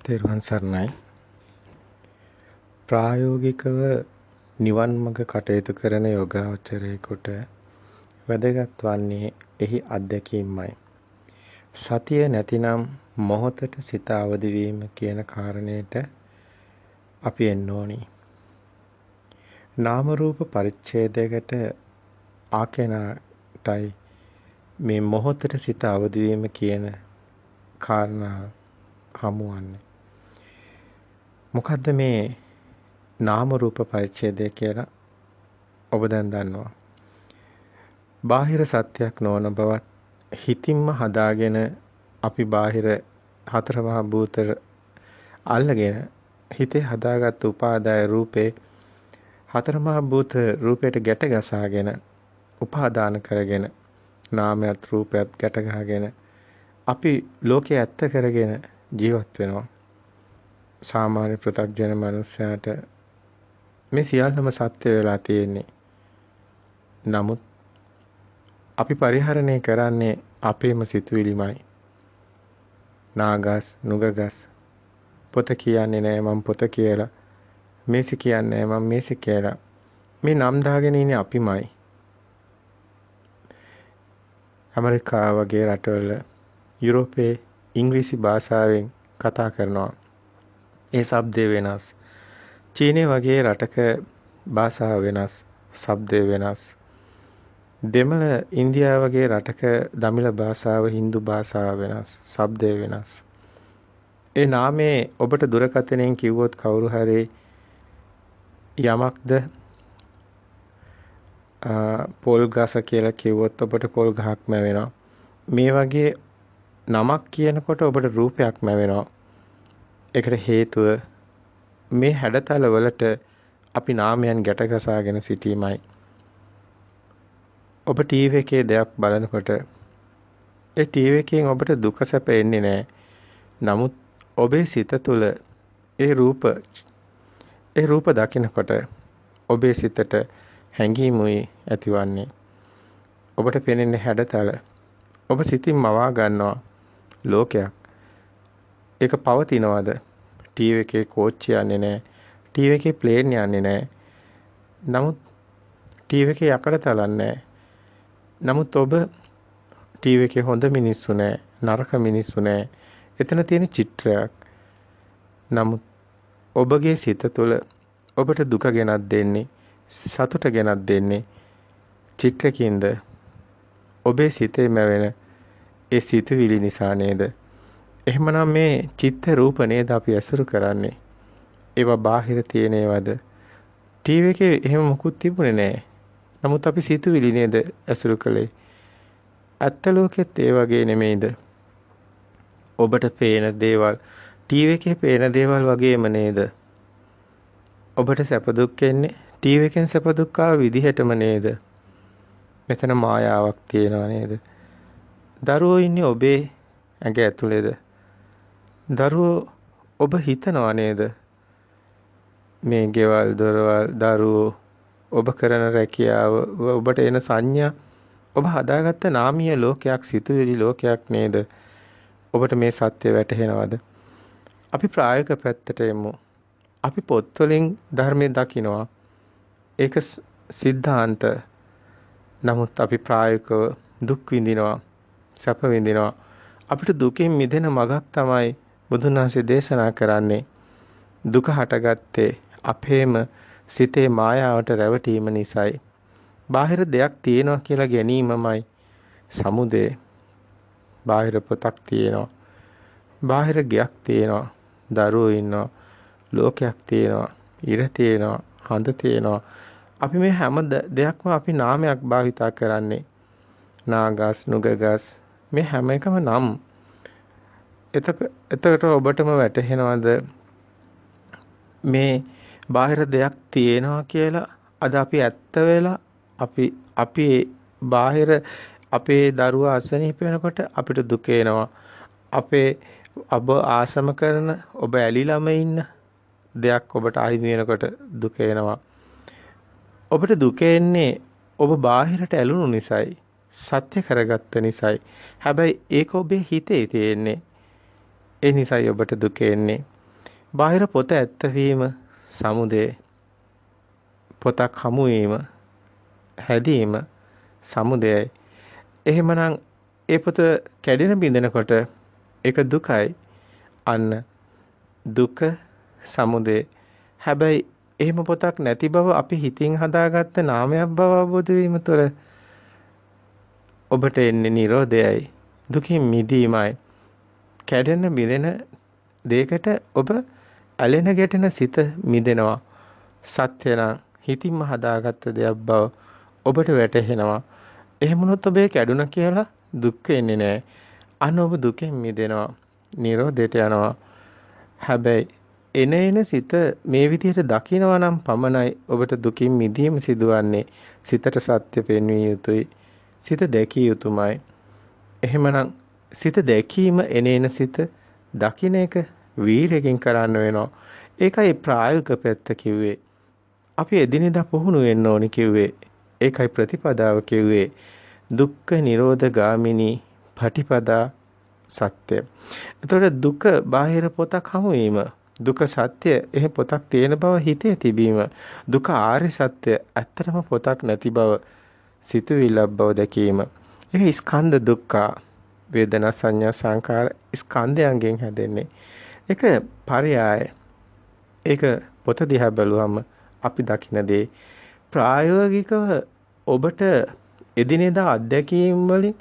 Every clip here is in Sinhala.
තෙරුවන් සරණයි. ප්‍රායෝගිකව නිවන් මඟ කටයුතු කරන යෝගාවචරයෙකුට වැදගත් වන්නේ එහි අත්දැකීමයි. සතිය නැතිනම් මොහොතට සිත අවදි වීම කියන කාරණයට අපි එන්න ඕනි. නාම රූප පරිච්ඡේදයකට ආකේනටයි මේ මොහොතට සිත අවදි වීම කියන කාරණා හමුවන්නේ. මොකද්ද මේ නාම රූප පරිච්ඡේදය කියලා ඔබ දැන් දන්නවා. බාහිර සත්‍යයක් නොවන බවත් හිතින්ම හදාගෙන අපි බාහිර හතර මහා භූත අල්ලගෙන හිතේ හදාගත් උපාදාය රූපේ හතර මහා භූත රූපයට ගැට ගසාගෙන උපාදාන කරගෙන නාමයක් රූපයක් ගැට ගහගෙන අපි ලෝකයේ ඇත්ත කරගෙන ජීවත් වෙනවා. සාමාන්‍ය පෘථග්ජන මනුස්සයාට මේ සියල්ලම සත්‍ය වෙලා තියෙන්නේ. නමුත් අපි පරිහරණය කරන්නේ අපේම සිතුවිලිමයි. නාගස් නුගගස් පොත කියන්නේ නෑ මම පොත කියලා. මේසි කියන්නේ නෑ මම මේසි කියලා. මේ නම් දාගෙන ඉන්නේ අපිමයි. ඇමරිකාව වගේ රටවල යුරෝපයේ ඉංග්‍රීසි භාෂාවෙන් කතා කරනවා. ඒ ශබ්දය වෙනස්. චීනය වගේ රටක භාෂාව වෙනස්, ශබ්දය වෙනස්. දෙමළ ඉන්දියාව වගේ රටක දමිළ භාෂාව, හින්දු භාෂාව වෙනස්, ශබ්දය වෙනස්. ඒ නාමයේ ඔබට දුරකථනයෙන් කිව්වොත් කවුරු හරි යමක්ද පොල් ගස කියලා කිව්වොත් ඔබට පොල් ගහක්ම වෙනවා. මේ වගේ නමක් කියනකොට ඔබට රූපයක්ම වෙනවා. ඒකට හේතුව මේ හැඩතල වලට අපි නාමයන් ගැට ගසාගෙන සිටීමයි. ඔබ ටීවී එකේ දෙයක් බලනකොට ඒ ටීවී එකෙන් ඔබට දුක සැප එන්නේ නැහැ. නමුත් ඔබේ සිත තුළ ඒ රූප දකිනකොට ඔබේ සිතට හැඟීමුයි ඇතිවන්නේ. ඔබට පෙනෙන හැඩතල ඔබ සිතින් මවා ගන්නවා ලෝකයක්. ඒක පවතිනවද? ටීවී එකේ කෝච්චි යන්නේ නැහැ. ටීවී එකේ ප්ලේන් යන්නේ නැහැ. නමුත් ටීවී එකේ යකඩ තලන්නේ නැහැ. නමුත් ඔබ ටීවී එකේ හොඳ මිනිස්සු නැහැ, නරක මිනිස්සු නැහැ. එතන තියෙන චිත්‍රයක්. නමුත් ඔබගේ සිත තුළ ඔබට දුක ගෙනත් දෙන්නේ, සතුට ගෙනත් දෙන්නේ චිත්‍රකින්ද? ඔබේ සිතේ මැවෙන ඒ සිතුවිලි නිසා නේද? එහෙමනම් මේ චිත්ත රූප නේද අපි ඇසුරු කරන්නේ? ඒවා බාහිර තියෙන ඒවාද? ටීවී එකේ එහෙම මොකුත් තිබුණේ නැහැ. නමුත් අපි සිතුවිලි නේද ඇසුරු කළේ? ඇත්ත ලෝකෙත් ඒ වගේ නෙමෙයිද? ඔබට පේන දේවල් ටීවී එකේ පේන දේවල් වගේම නේද? ඔබට සැප දුක් එන්නේ ටීවී එකෙන් සැප දුක් ආව විදිහටම නේද? මෙතන මායාවක් තියෙනවා නේද? දරුවෝ ඉන්නේ ඔබේ ඇඟ ඇතුලේද? දරුවෝ ඔබ හිතනවා නේද? මේ ගෙවල් දොරවල් දරුවෝ ඔබ කරන රැකියාව ඔබට එන සංඥා ඔබ හදාගත්ත නාමීය ලෝකයක්, සිතුවිලි ලෝකයක් නේද? ඔබට මේ සත්‍ය වැටහෙනවද? අපි ප්‍රායෝගික පැත්තට එමු. අපි පොත්වලින් ධර්මයේ දකිනවා. ඒක සිද්ධාන්ත. නමුත් අපි ප්‍රායෝගිකව දුක් විඳිනවා, සැප විඳිනවා. අපිට දුකින් මිදෙන මගක් තමයි බුදුන් වහන්සේ දේශනා කරන්නේ. දුක හටගත්තේ අපේම සිතේ මායාවට රැවටීම නිසායි. බාහිර දෙයක් තියෙනවා කියලා ගැනීමමයි සමුදය. බාහිර පොතක් තියෙනවා. බාහිර ගයක් තියෙනවා. දරුවෝ ඉන්නවා. ලෝකයක් තියෙනවා. ඉර තියෙනවා. හඳ තියෙනවා. අපි මේ හැම දෙයක්ම අපි නාමයක් භාවිතා කරන්නේ. නාගස් නුගගස් මේ හැම එකම නම්. එතකොට ඔබටම වැටහෙනවද මේ බාහිර දෙයක් තියෙනවා කියලා? අද අපි ඇත්ත වෙලා අපි බාහිර අපේ දරුවා අසනීප වෙනකොට අපිට දුක එනවා. ඔබ ආසම කරන ඔබ ඇලිලම ඉන්න දෙයක් ඔබට අහිමි වෙනකොට දුක එනවා. ඔබට දුක එන්නේ ඔබ බාහිරට ඇලුණු නිසායි, සත්‍ය කරගත්ත නිසායි. හැබැයි ඒක ඔබේ හිතේ තියෙන්නේ. ඒ නිසායි ඔබට දුක එන්නේ. බාහිර පොත ඇත්ත වීම සමුදය. පොතක් හමු වීම හැදීම සමුදයයි. එහෙමනම් ඒ පොත කැඩෙන බිඳෙනකොට ඒක දුකයි. අන්න දුක සමුදය. හැබැයි එහෙම පොතක් නැති බව අපි හිතින් හදාගත්ත නාමයක් බව අවබෝධ වීම තුළ ඔබට එන්නේ නිරෝධයයි. දුකින් මිදීමයි. කැඩෙන බිඳෙන දෙයකට ඔබ ඇලෙන ගැටෙන සිත මිදෙනවා. සත්‍ය නම් හිතින්ම හදාගත්ත දෙයක් බව ඔබට වැටහෙනවා. එහෙම වුණොත් ඔබේ කැඩුන කියලා දුක් එන්නේ නැහැ. අන්න ඔබ දුකෙන් මිදෙනවා. නිරෝධයට යනවා. හැබැයි එන සිත මේ විදිහට දකිනවා නම් පමණයි ඔබට දුකින් මිදීම සිදුවන්නේ. සිතට සත්‍ය පෙන්විය යුතුයි. සිත දැකිය යුතුමයි. එහෙමනම් සිත දැකීම එන සිත දකින්න එක වීරයෙන් කරන්න වෙනවා. ඒකයි ප්‍රායෝගික පැත්ත කිව්වේ. අපි එදිනෙදා පුහුණු වෙන්න ඕනි කිව්වේ. ඒකයි ප්‍රතිපදාව කිව්වේ. දුක්ඛ නිරෝධ ගාමිනී පටිපදා සත්‍ය. එතකොට දුක බාහිර පොතක් හමු වීම, දුක සත්‍ය එහෙ පොතක් තියෙන බව හිතේ තිබීම, දුක ආර්ය සත්‍ය ඇත්තටම පොතක් නැති බව සිතුවිල්ලක් බව දැකීම. ඒ ස්කන්ධ දුක්ඛ වේදනා සංඥා සංකාර ස්කන්ධයන්ගෙන් හැදෙන්නේ. ඒක පරයය. ඒක පොත දිහා බැලුවම අපි දකින දේ ප්‍රායෝගිකව ඔබට එදිනෙදා අත්දැකීම් වලින්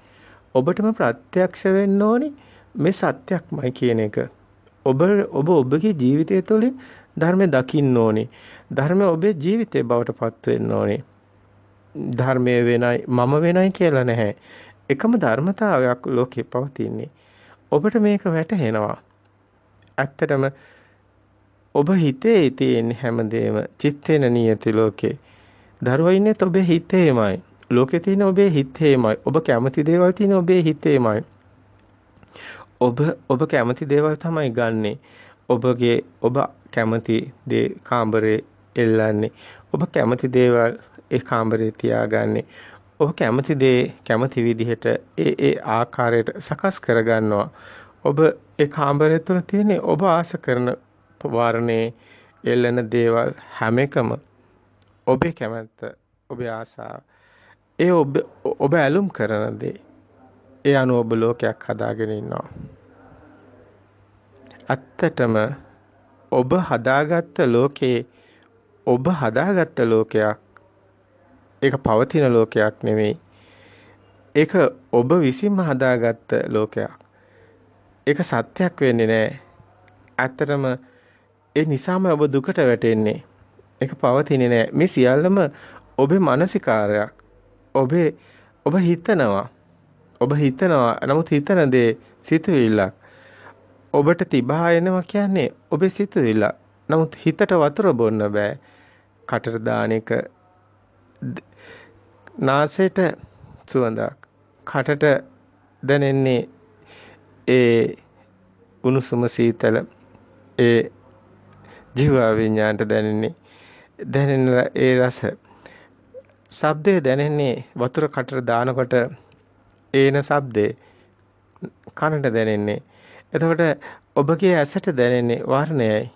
ඔබටම ප්‍රත්‍යක්ෂ වෙන්න ඕනි මේ සත්‍යක්මයි කියන එක. ඔබගේ ජීවිතය තුළින් ධර්මය දකින්න ඕනි. ධර්මය ඔබේ ජීවිතේ බවට පත් වෙන්න ඕනි. ධර්මයේ වෙනයි මම වෙනයි කියලා නැහැ. එකම ධර්මතාවයක් ලෝකේ පවතින්නේ. ඔබට මේක වැටහෙනවා. ඇත්තටම ඔබ හිතේ තියෙන හැමදේම චිත්තේන නියති ලෝකේ. දරුවා ඉන්නේ ඔබේ හිතේමයි. ලෝකේ තියෙන ඔබේ හිතේමයි. ඔබ කැමති දේවල් තියෙන ඔබේ හිතේමයි. ඔබ කැමති දේවල් තමයි ගන්නෙ. ඔබ කැමති දේ කාමරේ එල්ලන්නේ. ඔබ කැමති දේවල් ඒ කාමරේ තියාගන්නේ. ඔබ කැමති දේ කැමති විදිහට ඒ ආකාරයට සකස් කරගන්නවා. ඔබ ඒ කාමරය තුළ තියෙන ඔබ ආස කරන වර්ණේ එල්ලන දේවල් හැම එකම ඔබේ කැමැත්ත, ඔබේ ආසාව. ඒ ඔබ ඇලුම් කරන දේ. ඒ අනුව ඔබ ලෝකයක් හදාගෙන ඉන්නවා. ඇත්තටම ඔබ හදාගත්ත ලෝකයක් ඒක පවතින ලෝකයක් නෙමෙයි. ඒක ඔබ විසින්ම හදාගත්ත ලෝකයක්. ඒක සත්‍යයක් වෙන්නේ නැහැ. ඇත්තටම ඒ නිසාම ඔබ දුකට වැටෙන්නේ. ඒක පවතින්නේ නැහැ. මේ සියල්ලම ඔබේ මානසිකාරයක්. ඔබ හිතනවා. නමුත් හිතන දේ සිතුවිල්ලක්. ඔබට තිබහා එනවා කියන්නේ ඔබේ සිතුවිල්ල. නමුත් හිතට වතුර බොන්න බෑ. කටට දාන එක නාසයට සුවඳක්. කටට දැනෙන්නේ ඒ උණුසුම සීතල. ඒ ජීව විඤ්ඤාණයට දැනෙන ඒ රස. ශබ්දය දැනෙන්නේ වතුර කටට දානකොට ඒන ශබ්දේ කනට දැනෙන්නේ. එතකොට ඔබගේ ඇසට දැනෙන්නේ වර්ණයයි.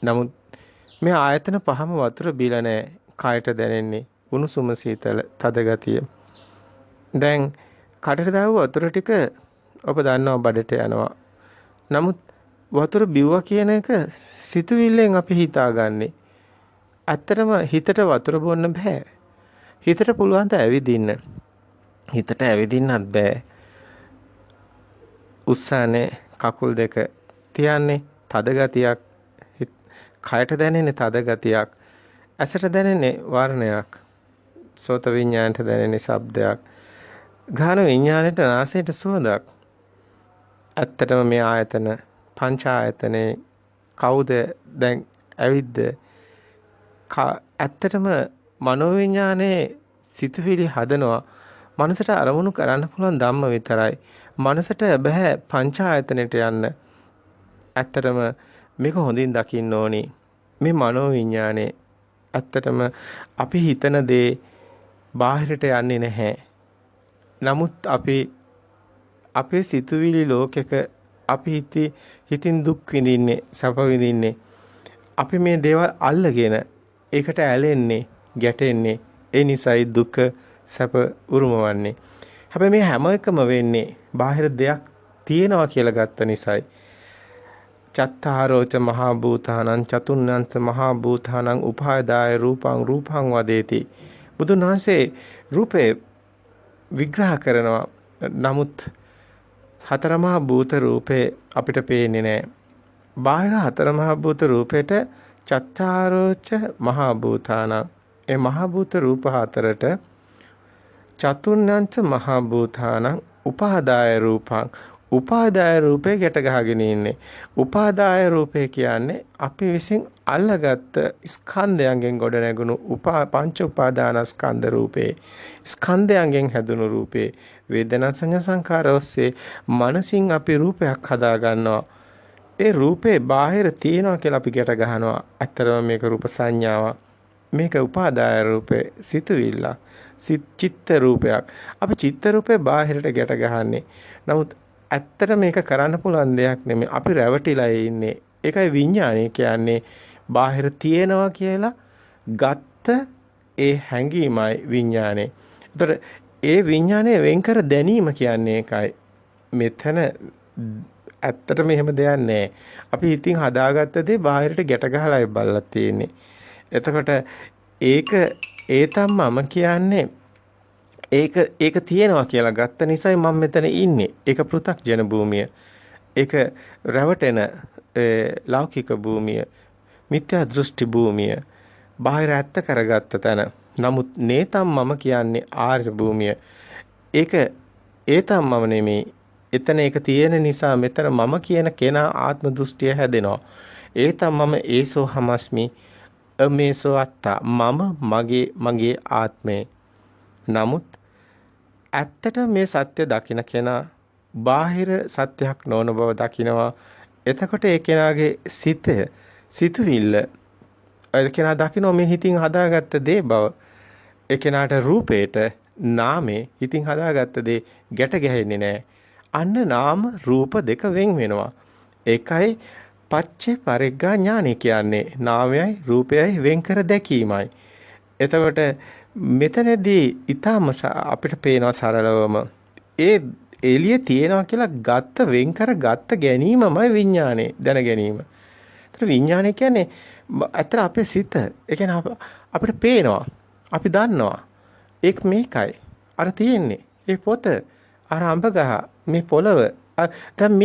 නමුත් මේ ආයතන පහම වතුර බීලා නැහැ. කයට දැනෙන්නේ උණුසුම සීතල තද ගතිය. දැන් කටට දාව වතුර ටික ඔබ දන්නවා බඩට යනවා. නමුත් වතුර බිව්වා කියන එක සිතුවිල්ලෙන් අපි හිතාගන්නේ. ඇත්තටම හිතට වතුර බොන්න බෑ. හිතට පුළුවන් ද ඇවිදින්න. හිතට ඇවිදින්නත් බෑ. උස්සන්නේ කකුල් දෙක තියන්නේ තද ගතියක්. කයට දැනෙන්නේ තද ගතියක්. ඇසට දැනෙන්නේ වර්ණයක්. සෝත විඤ්ඤාණයට දැනෙන්නේ ශබ්දයක්. ගාන විඤ්ඤාණයට නාසයට සුවඳක්. ඇත්තටම මේ ආයතන පංච ආයතනේ කවුද දැන් ඇවිද්ද? ඇත්තටම මනෝවිඤ්ඤාණයේ සිතුවිලි හදනවා. මනසට අරමුණු කරන්න පුළුවන් ධම්ම විතරයි. මනසට බෑ පංච ආයතනෙට යන්න. ඇත්තටම මේක හොඳින් දකින්න ඕනි. මේ මනෝවිඤ්ඤාණය ඇත්තටම අපි හිතන දේ බාහිරට යන්නේ නැහැ. නමුත් අපේ සිතුවිලි ලෝකෙක අපි හිතින් දුක් විඳින්නේ, සැප විඳින්නේ. අපි මේ දේවල් අල්ලගෙන ඒකට ඇලෙන්නේ, ගැටෙන්නේ. ඒ නිසායි දුක සැප උරුමවන්නේ. හැබැයි මේ හැම එකම වෙන්නේ බාහිර දෙයක් තියෙනවා කියලා ගත්ත නිසායි. චත්තාරෝච මහා භූතානං චතුන්නන්ත මහා භූතානං උපාදාය රූපං රූපං වදේති. බුදුන් වහන්සේ රූපේ විග්‍රහ කරනවා. නමුත් හතරමහා භූත රූපේ අපිට පේන්නේ නැහැ. බාහිර හතරමහා භූත රූපේට චත්තාරෝච මහා භූතානං, ඒ මහා භූත රූප හතරට චතුන්නංච මහා භූතානං උපාදාය රූපං, උපාදාය රූපේ ගැට ගහගෙන ඉන්නේ. උපාදාය රූපේ කියන්නේ අපි විසින් අල්ලගත්ත ස්කන්ධයන්ගෙන් ගොඩ නැගුණු පංච උපාදානස්කන්ධ රූපේ, ස්කන්ධයන්ගෙන් හැදුණු රූපේ. වේදනා සංඥා සංකාර ඔස්සේ මනසින් අපි රූපයක් හදා ගන්නවා. ඒ රූපේ බාහිර තියෙනවා කියලා අපි ගැට ගහනවා. ඇත්තටම මේක රූප සංඥාවක්. මේක උපාදාය රූපේ, සිතුවිල්ල, චිත්ත රූපයක්. අපි චිත්ත රූපේ බාහිරට ගැට ගහන්නේ. නමුත් ඇත්තට මේක කරන්න පුළුවන් දෙයක් නෙමෙයි. අපි රැවටිලා ඉන්නේ. ඒකයි විඥානය කියන්නේ. බාහිර තියෙනවා කියලා ගත්ත ඒ හැඟීමයි විඥානය. ඒතර ඒ විඥානය වෙන් කර දැනීම කියන්නේ ඒකයි. මෙතන ඇත්තටම එහෙම දෙයක් නැහැ. අපි හිතින් හදාගත්ත දේ බාහිරට ගැට ගහලා බලලා තියෙන්නේ. එතකොට ඒක මම කියන්නේ ඒක තියෙනවා කියලා ගත්ත නිසායි මම මෙතන ඉන්නේ. ඒක පෘථග්ජන භූමිය. ඒක රැවටෙන ලෞකික භූමිය. මිත්‍යා දෘෂ්ටි භූමිය. බාහිර ඇත්ත කරගත්ත තැන. නමුත් නේතම් මම කියන්නේ ආර්ය භූමිය. ඒක මම නෙමෙයි. එතන ඒක තියෙන නිසා මෙතන මම කියන කෙනා ආත්ම දෘෂ්ටිය හැදෙනවා. මම ඒසෝ හමස්මි අමේසෝ අත්තා. මම මගේ ආත්මය. නමුත් ඇත්තට මේ සත්‍ය දකින්න කෙනා බාහිර සත්‍යයක් නොවන බව දකිනවා. එතකොට ඒ කෙනාගේ සිතුවිල්ල ඒ කෙනා දකින්න මේ හිතින් හදාගත්ත දේ බව. ඒ කෙනාට රූපේට නාමේ හිතින් හදාගත්ත දේ ගැට ගැහෙන්නේ නැහැ. අන්න නාම රූප දෙක වෙන් වෙනවා. ඒකයි පච්චේ පරිග්ගා ඥානය කියන්නේ. නාමයයි රූපයයි වෙන් කර දැකීමයි. එතකොට මෙතනදී ඊටම අපිට පේනවා සරලවම ඒ එළිය තියෙනවා කියලා වෙන් කර ගත්ත ගැනීමමයි විඥානේ, දැන ගැනීම. ඒතර විඥානය කියන්නේ අතර අපේ සිත. ඒ කියන්නේ අපිට පේනවා. අපි දන්නවා. ඒක මේකයි. අර තියෙන්නේ. ඒ පොත, අර අඹ ගහ, මේ පොළව. දැන්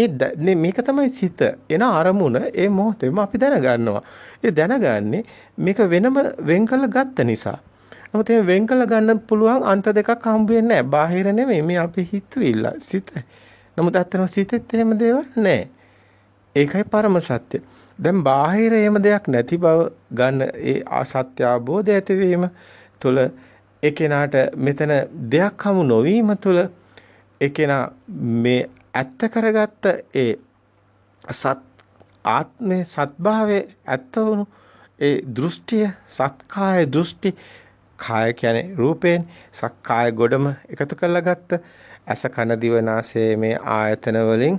මේක තමයි සිත. එන අරමුණ ඒ මොහොතේම අපි දැනගන්නවා. ඒ දැනගන්නේ මේක වෙනම වෙන් කළ ගත්ත නිසා. නමුත් ඒ වෙන් කළ ගන්න පුළුවන් අන්ත දෙකක් හම්බ වෙන්නේ නැහැ. බාහිර නෙමෙයි මේ අපි හිතුවිල්ල සිත. නමුත් අත්‍තරම සිතෙත් එහෙම දේවල් නැහැ. ඒකයි පරම සත්‍ය. දැන් බාහිර එහෙම දෙයක් නැති බව ගන්න ඒ අසත්‍ය අවබෝධය ඇතිවීම තුළ ඒ කෙනාට මෙතන දෙයක් හමු නොවීම තුළ ඒ කෙනා මේ ඇත්ත කරගත්ත ඒ ආත්මේ සත්භාවයේ ඇත්ත වුණු ඒ දෘෂ්ටිය සක්කාය දෘෂ්ටි. කාය කියන්නේ රූපයෙන්, සක්කාය ගොඩම එකතු කරලා ගත්ත ඇස කන දිව නාසය මේ ආයතන වලින්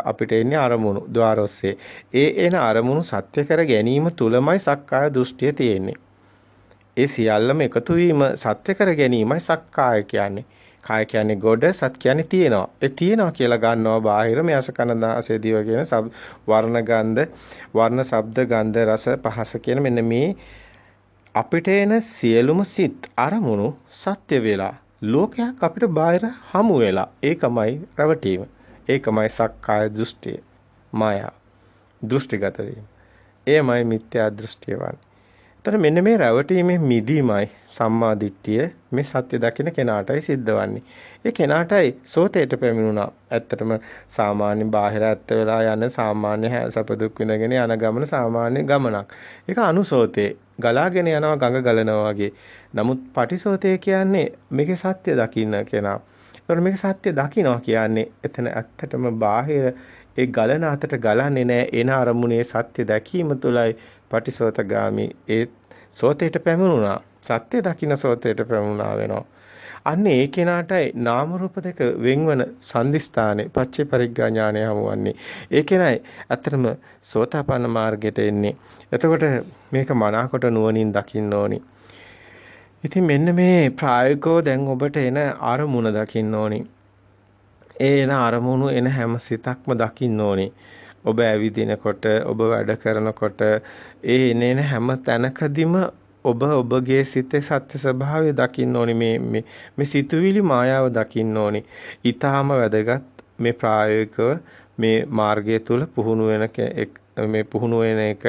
අපිට එන්නේ අරමුණු ద్వාර ඔස්සේ. එන අරමුණු සත්‍ය කර ගැනීම තුලමයි සක්කාය දෘෂ්ටිය තියෙන්නේ. ඒ සියල්ලම එකතු වීම සත්‍ය කර ගැනීමයි සක්කාය කියන්නේ. කාය කියන්නේ ගොඩ, සත් කියන්නේ තියෙනවා. ඒ තියෙනවා කියලා ගන්නවා බාහිර මේ ඇස කන නාසය දිව කියන වර්ණ ශබ්ද ගන්ධ රස පහස කියන මෙන්න මේ අපිට එන සියලුම සිත් අරමුණු සත්‍ය වෙලා ලෝකයක් අපිට බාහිර හමු වෙලා ඒකමයි රැවටීම. ඒකමයි සක්කාය දෘෂ්ටිය. මායා දෘෂ්ටිගත වීම. එයමයි මිත්‍යා දෘෂ්ටිය වන්නේ. එතන මෙන්න මේ රැවටීමේ මිදීමයි සම්මා දිට්ඨිය මේ සත්‍ය දකින්න කෙනාටයි සිද්ධ වන්නේ. ඒ කෙනාටයි සෝතේට පැමිණුණා. ඇත්තටම සාමාන්‍ය බාහිර ඇත්ත වෙලා යන සාමාන්‍ය සැප දුක් විඳගෙන යන ගමන සාමාන්‍ය ගමනක්. ඒක අනුසෝතේ ගලාගෙන යනවා ගඟ ගලනවා වගේ. නමුත් පටිසෝතේ කියන්නේ මේකේ සත්‍ය දකින්න කෙනා. ඒතකොට මේක සත්‍ය දකින්නවා කියන්නේ එතන ඇත්තටම බාහිර ඒ ගලන අතට ගලන්නේ නැහැ. එන අරමුණේ සත්‍ය දැකීම තුළයි පටිසෝතගාමි ඒ සෝතේට පැමුණා. සත්‍ය දකින්න සෝතේට පැමුණා වෙනවා. අන්න ඒ කෙනාටයි නාම රූප දෙක වෙන්වන සංදිස්ථානේ පච්චේ පරිග්ගා ඥානය හමුවන්නේ. ඒ කෙනයි ඇත්තටම සෝතාපන්න මාර්ගයට එන්නේ. එතකොට මේක මනාකොට නුවණින් දකින්න ඕනි. ඉතින් මෙන්න මේ ප්‍රායෝගිකව දැන් ඔබට එන අරමුණ දකින්න ඕනි. ඒ එන අරමුණු එන හැම සිතක්ම දකින්න ඕනි. ඔබ ඇවිදිනකොට, ඔබ වැඩ කරනකොට, ඒ එන හැම තැනකදීම ඔබ ඔබගේ සිතේ සත්‍ය ස්වභාවය දකින්න ඕනි. මේ සිතුවිලි මායාව දකින්න ඕනි. ඊටාම වැදගත් මේ ප්‍රායෝගිකව මේ මාර්ගය තුල පුහුණු වෙන එක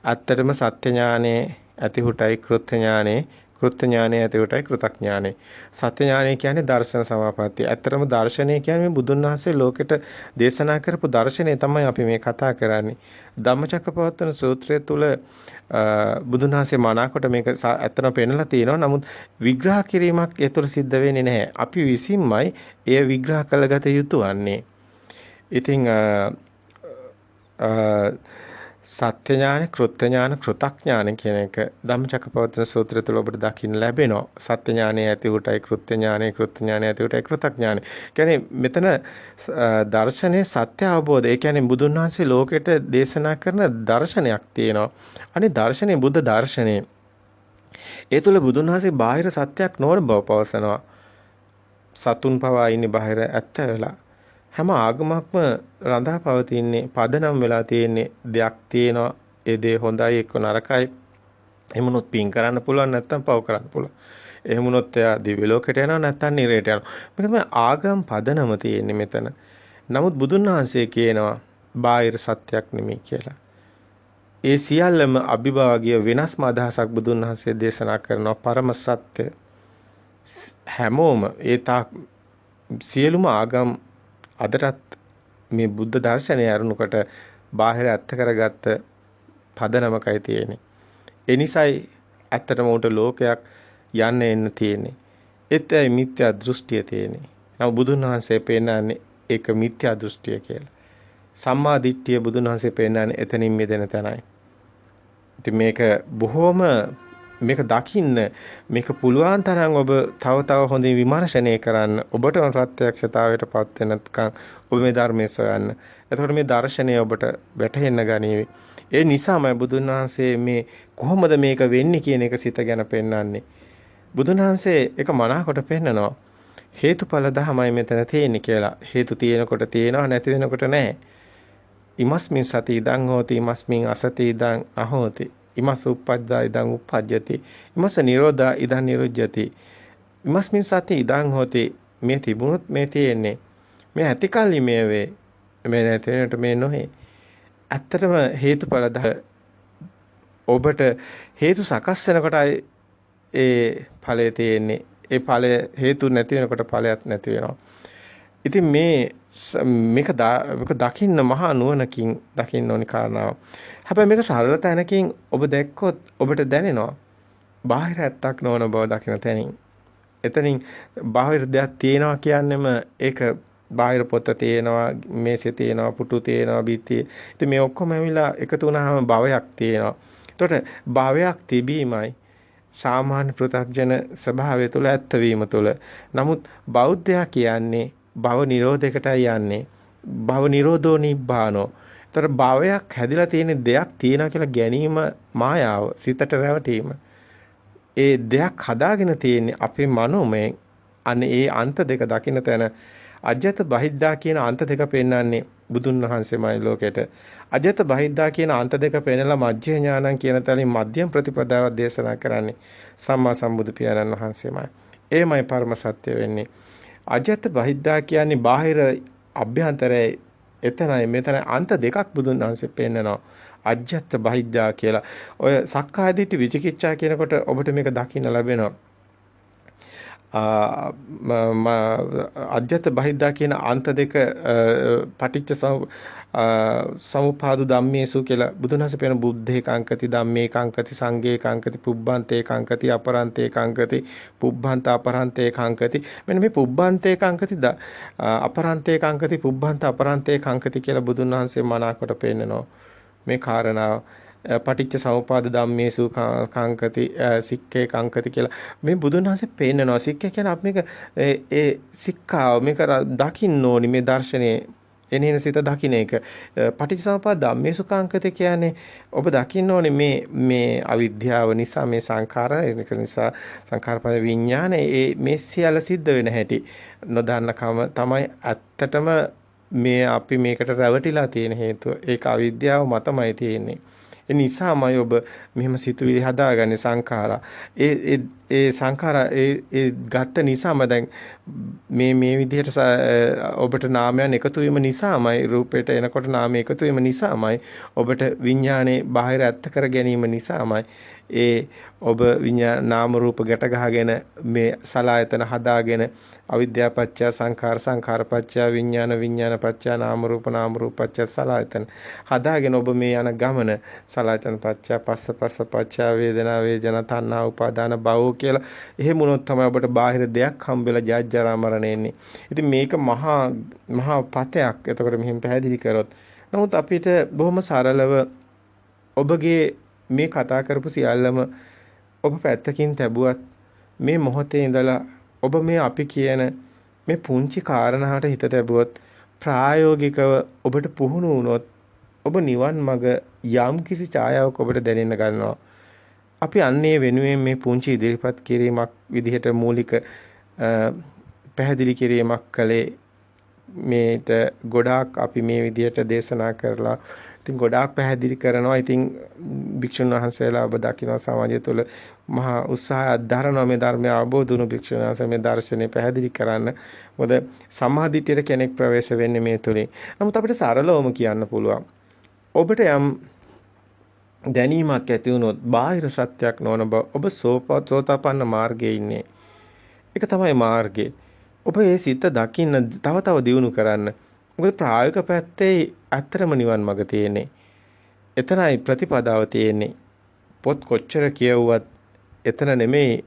ඇත්තටම සත්‍ය ඥානයේ ඇතිහුටයි කෘත්‍ය ඥානයේ කෘත්‍ය ඥානය ඇතිවටයි කෘතඥානය. සත්‍ය ඥානය කියන්නේ දර්ශන සමාපත්තිය. ඇත්තරම දර්ශනය කියන්නේ මේ බුදුන් වහන්සේ ලෝකෙට දේශනා කරපු දර්ශනය තමයි අපි මේ කතා කරන්නේ. ධම්මචක්කපවත්තන සූත්‍රය තුල බුදුන් වහන්සේ මනාකොට මේක ඇත්තම පෙන්නලා තියෙනවා. නමුත් විග්‍රහ කිරීමක් ඒ තුළ සිද්ධ වෙන්නේ නැහැ. අපි විසින්මයි එය විග්‍රහ කළගත යුතු වන්නේ. ඉතින් සත්‍ය ඥාන, කෘත්‍ය ඥාන, කෘතඥාන කියන එක ධම්මචක්කපවත්තන සූත්‍රය තුළ ඔබට දකින්න ලැබෙනවා. සත්‍ය ඥානය ඇති උටයි කෘත්‍ය ඥානය, කෘත්‍ය ඥානය ඇති උටයි කෘතඥානය. කියන්නේ මෙතන දර්ශනයේ සත්‍ය අවබෝධය. ඒ කියන්නේ බුදුන් වහන්සේ ලෝකෙට දේශනා කරන දර්ශනයක් තියෙනවා. අනේ දර්ශනේ බුද්ධ දර්ශනේ. ඒ තුළ බුදුන් වහන්සේ බාහිර සත්‍යයක් නොවන බව පවසනවා. සතුන් පවා ඉන්නේ බාහිර ඇත්ත වෙලා. හැම ආගමක්ම රඳා පවතින්නේ පදනම් වෙලා තියෙන්නේ දෙයක් තියෙනවා. ඒ දේ හොඳයි එක්ක නරකයි. එහෙමනොත් පින් කරන්න පුළුවන් නැත්නම් පව් කරන්න පුළුවන්. එහෙමනොත් එයා දිව්‍ය ලෝකයට යනවා නැත්නම් නිරයට යනවා. මේක තමයි ආගම් පදනම තියෙන්නේ මෙතන. නමුත් බුදුන් වහන්සේ කියනවා බාහිර සත්‍යයක් නෙමෙයි කියලා. ඒ සියල්ලම අභිභාගීය වෙනස්ම අදහසක් බුදුන් වහන්සේ දේශනා කරනවා පරම සත්‍ය. හැමෝම ඒ සියලුම ආගම් අදටත් මේ බුද්ධ දර්ශනය අරුණුකොට බාහිර ඇත්ත කරගත්ත පදනමකයි තියෙන්නේ. ඒ නිසායි ඇත්තටම උට ලෝකයක් යන්න එන්න තියෙන්නේ. ඒතයි මිත්‍යා දෘෂ්ටිය තියෙන්නේ. නමුත් බුදුන් වහන්සේ පෙන්නන්නේ ඒක මිත්‍යා දෘෂ්ටිය කියලා. සම්මා දිට්ඨිය බුදුන් වහන්සේ පෙන්නන්නේ එතනින් මිදෙන තැනයි. ඉතින් මේක බොහොම මේක දකින්න මේක පුළුවන් තරම් ඔබ තව හොඳින් විමර්ශනය කරන්න ඔබටම ප්‍රත්‍යක්ෂතාවයටපත් වෙනකන් ඔබ මේ ධර්මයේ සොයන්න. එතකොට මේ දර්ශනය ඔබට වැටහෙන්න ගනීවි. ඒ නිසාමයි බුදුන් වහන්සේ මේ කොහොමද මේක වෙන්නේ කියන එක සිත ගැන පෙන්වන්නේ. බුදුන් වහන්සේ ඒක මනාකොට පෙන්නනවා. හේතුඵල ධමයි මෙතන තියෙන්නේ කියලා. හේතු තියෙනකොට තියෙනවා නැති වෙනකොට නැහැ. ඉමස්මින් සති ඉදං හෝති ඉමස්මින් අසති ඉදං අහෝති. ඉමස් උප්පජ්ජා ඉදං උප්පජ්ජති ඉමස් නිරෝධා ඉදං නිරුජ්ජති ඉමස්මින් සති ඉදං හෝති මේ තිබුණොත් මේ තියෙන්නේ මේ ඇතිකල්ලි මේ වේ මේ නැති වෙනට මේ නොහේ ඇත්තටම හේතුඵල ඔබට හේතු සකස් වෙනකොටයි ඒ ඵලය තියෙන්නේ ඒ ඵලය හේතු නැති වෙනකොට ඵලයක් නැති වෙනවා ඉතින් මේක දකින්න මහා නුවණකින් දකින්න ඕනි කාරණාව. හැබැයි මේක සරල තැනකින් ඔබ දැක්කොත් ඔබට දැනෙනවා බාහිර ඇත්තක් නොවන බව දකින්න තැනින්. එතනින් බාහිර දෙයක් තියෙනවා කියන්නේම ඒක බාහිර පොත තියෙනවා, මේසෙ තියෙනවා, පුටු තියෙනවා, බිත්තිය. ඉතින් මේ ඔක්කොම ඇවිල්ලා එකතු වුණාම භවයක් තියෙනවා. එතකොට භවයක් තිබීමයි සාමාන්‍ය පෘථග්ජන ස්වභාවය තුළ ඇත්ත වීම තුළ. නමුත් බෞද්ධයා කියන්නේ භව නිරෝධයකටයි යන්නේ. භව නිරෝධෝ නිබ්බානෝ. ඒතර භවයක් හැදිලා තියෙන දෙයක් තියෙනවා කියලා ගැනීම මායාව, සිතට රැවටීම. ඒ දෙයක් හදාගෙන තියෙන්නේ අපේ මනෝමයෙන්. අනේ ඒ අන්ත දෙක දකින්න තැන අජත බහිද්දා කියන අන්ත දෙක පෙන්වන්නේ බුදුන් වහන්සේමයි ලෝකෙට. අජත බහිද්දා කියන අන්ත දෙක පෙන්නලා මජ්ජේ ඥානං කියන තැනින් මධ්‍යම ප්‍රතිපදාව දේශනා කරන්නේ සම්මා සම්බුදු පියාණන් වහන්සේමයි. ඒමයි පරම සත්‍ය වෙන්නේ. අජත බහිද්දා කියන්නේ බාහිර අභ්‍යන්තරයේ එතනයි මෙතන අන්ත දෙකක් බුදුන් වහන්සේ පෙන්නනවා. අජ්ජත් බහිද්දා කියලා. ඔය සක්කාය දිට්ඨි විචිකිච්ඡා කියනකොට ඔබට මේක දකින්න ලැබෙනවා. අජ්ජත් බහිද්දා කියන අන්ත දෙක පටිච්ච සමුප්පාදු ධම්මේසු කියලා බුදුන් වහන්සේ පෙන්නන බුද්ධේ කාංකති ධම්මේ කාංකති සංඝේ කාංකති පුබ්බන්තේ කාංකති අපරන්තේ කාංකති පුබ්බන්ත අපරන්තේ කාංකති මෙන්න මේ පුබ්බන්තේ කාංකති අපරන්තේ කාංකති පුබ්බන්ත අපරන්තේ කාංකති කියලා බුදුන් වහන්සේ මනාකොට පෙන්නනවා මේ කාරණාව පටිච්ච සමුපාද ධම්මේසු කාංකති සික්කේ කාංකති කියලා මේ බුදුන් වහන්සේ පෙන්නනවා. සික්කේ කියන්නේ අපි මේක ඒ සික්ඛාව මේක දකින්න ඕනි මේ දර්ශනේ එනේන සිත දකින්න එක. පටිච්ච සමුපාද ධම්මේසු කාංකති කියන්නේ ඔබ දකින්න ඕනේ මේ අවිද්‍යාව නිසා මේ සංඛාර ඒක නිසා සංඛාරපද විඥාන මේ සියල්ල සිද්ධ වෙන හැටි නොදන්නකම තමයි ඇත්තටම මේ අපි මේකට රැවටිලා තියෙන හේතුව. ඒක අවිද්‍යාව මතමයි තියෙන්නේ. ඒ නිසාමයි ඔබ මෙහෙම සිතුවිලි හදාගන්නේ සංඛාරා. ඒ සංඛාරා ඒ ගත්ත නිසාම දැන් මේ විදිහට ඔබට නාමයන් එකතු වීම නිසාමයි රූපයට එනකොට නාමය එකතු වීම නිසාමයි ඔබට විඥානේ බාහිර ඇත්ත කර ගැනීම නිසාමයි ඒ ඔබ නාම රූප ගැට ගහගෙන මේ සලායතන හදාගෙන අවිද්‍යාව පත්‍ය සංඛාර සංඛාර පත්‍ය විඥාන විඥාන පත්‍ය නාම රූප පත්‍ය සලායතන හදාගෙන ඔබ මේ යන ගමන සලායතන පත්‍ය පස්ස පත්‍ය වේදනා වේදනා තණ්හා උපාදාන භව කියලා එහෙම වුණොත් තමයි ඔබට බාහිර දෙයක් හම්බෙලා ජාජ්ජරා මරණ එන්නේ. ඉතින් මේක මහා පතයක්. එතකොට මෙහෙම පැහැදිලි කරොත් නමුත් අපිට බොහොම සරලව ඔබගේ මේ කතා කරපු සියල්ලම ඔබ පැත්තකින් තැබුවත් මේ මොහොතේ ඉඳලා ඔබ මේ අපි කියන මේ පුංචි කාරණාවට හිත තැබුවොත් ප්‍රායෝගිකව ඔබට පුහුණු වුණොත් ඔබ නිවන් මඟ යම් කිසි ඡායාවක් ඔබට දැනෙන්න ගන්නවා. අපි අන්නේ වෙනුවෙන් මේ පුංචි ඉදිරිපත් කිරීමක් විදිහට මූලික පැහැදිලි කිරීමක් කළේ මේට ගොඩාක් අපි මේ විදිහට දේශනා කරලා ඉතින් ගොඩාක් පැහැදිලි කරනවා. ඉතින් භික්ෂුන් වහන්සේලා ඔබ දකින්න සමාජය තුළ මහා උත්සාහයක් දරනවා මේ ධර්මය අවබෝධ වුණු භික්ෂුන් වහන්සේ මේ දර්ශනය පැහැදිලි කරන්න. මොකද සම්මාදිටියට කෙනෙක් ප්‍රවේශ වෙන්නේ මේ තුලින්. නමුත් අපිට සරලවම කියන්න පුළුවන්. ඔබට යම් දැනීමක් ඇති වුණොත් බාහිර සත්‍යයක් නොවන බව ඔබ සෝතාපන්න මාර්ගයේ ඉන්නේ. ඒක තමයි මාර්ගය. ඔබ මේ සිත දකින්න තව දියුණු කරන්න. මොකද ප්‍රායෝගික පැත්තේ ඇත්තරම නිවන් මඟ තියෙන්නේ. එතනයි ප්‍රතිපදාව තියෙන්නේ. පොත් කොච්චර කියවුවත් එතන නෙමෙයි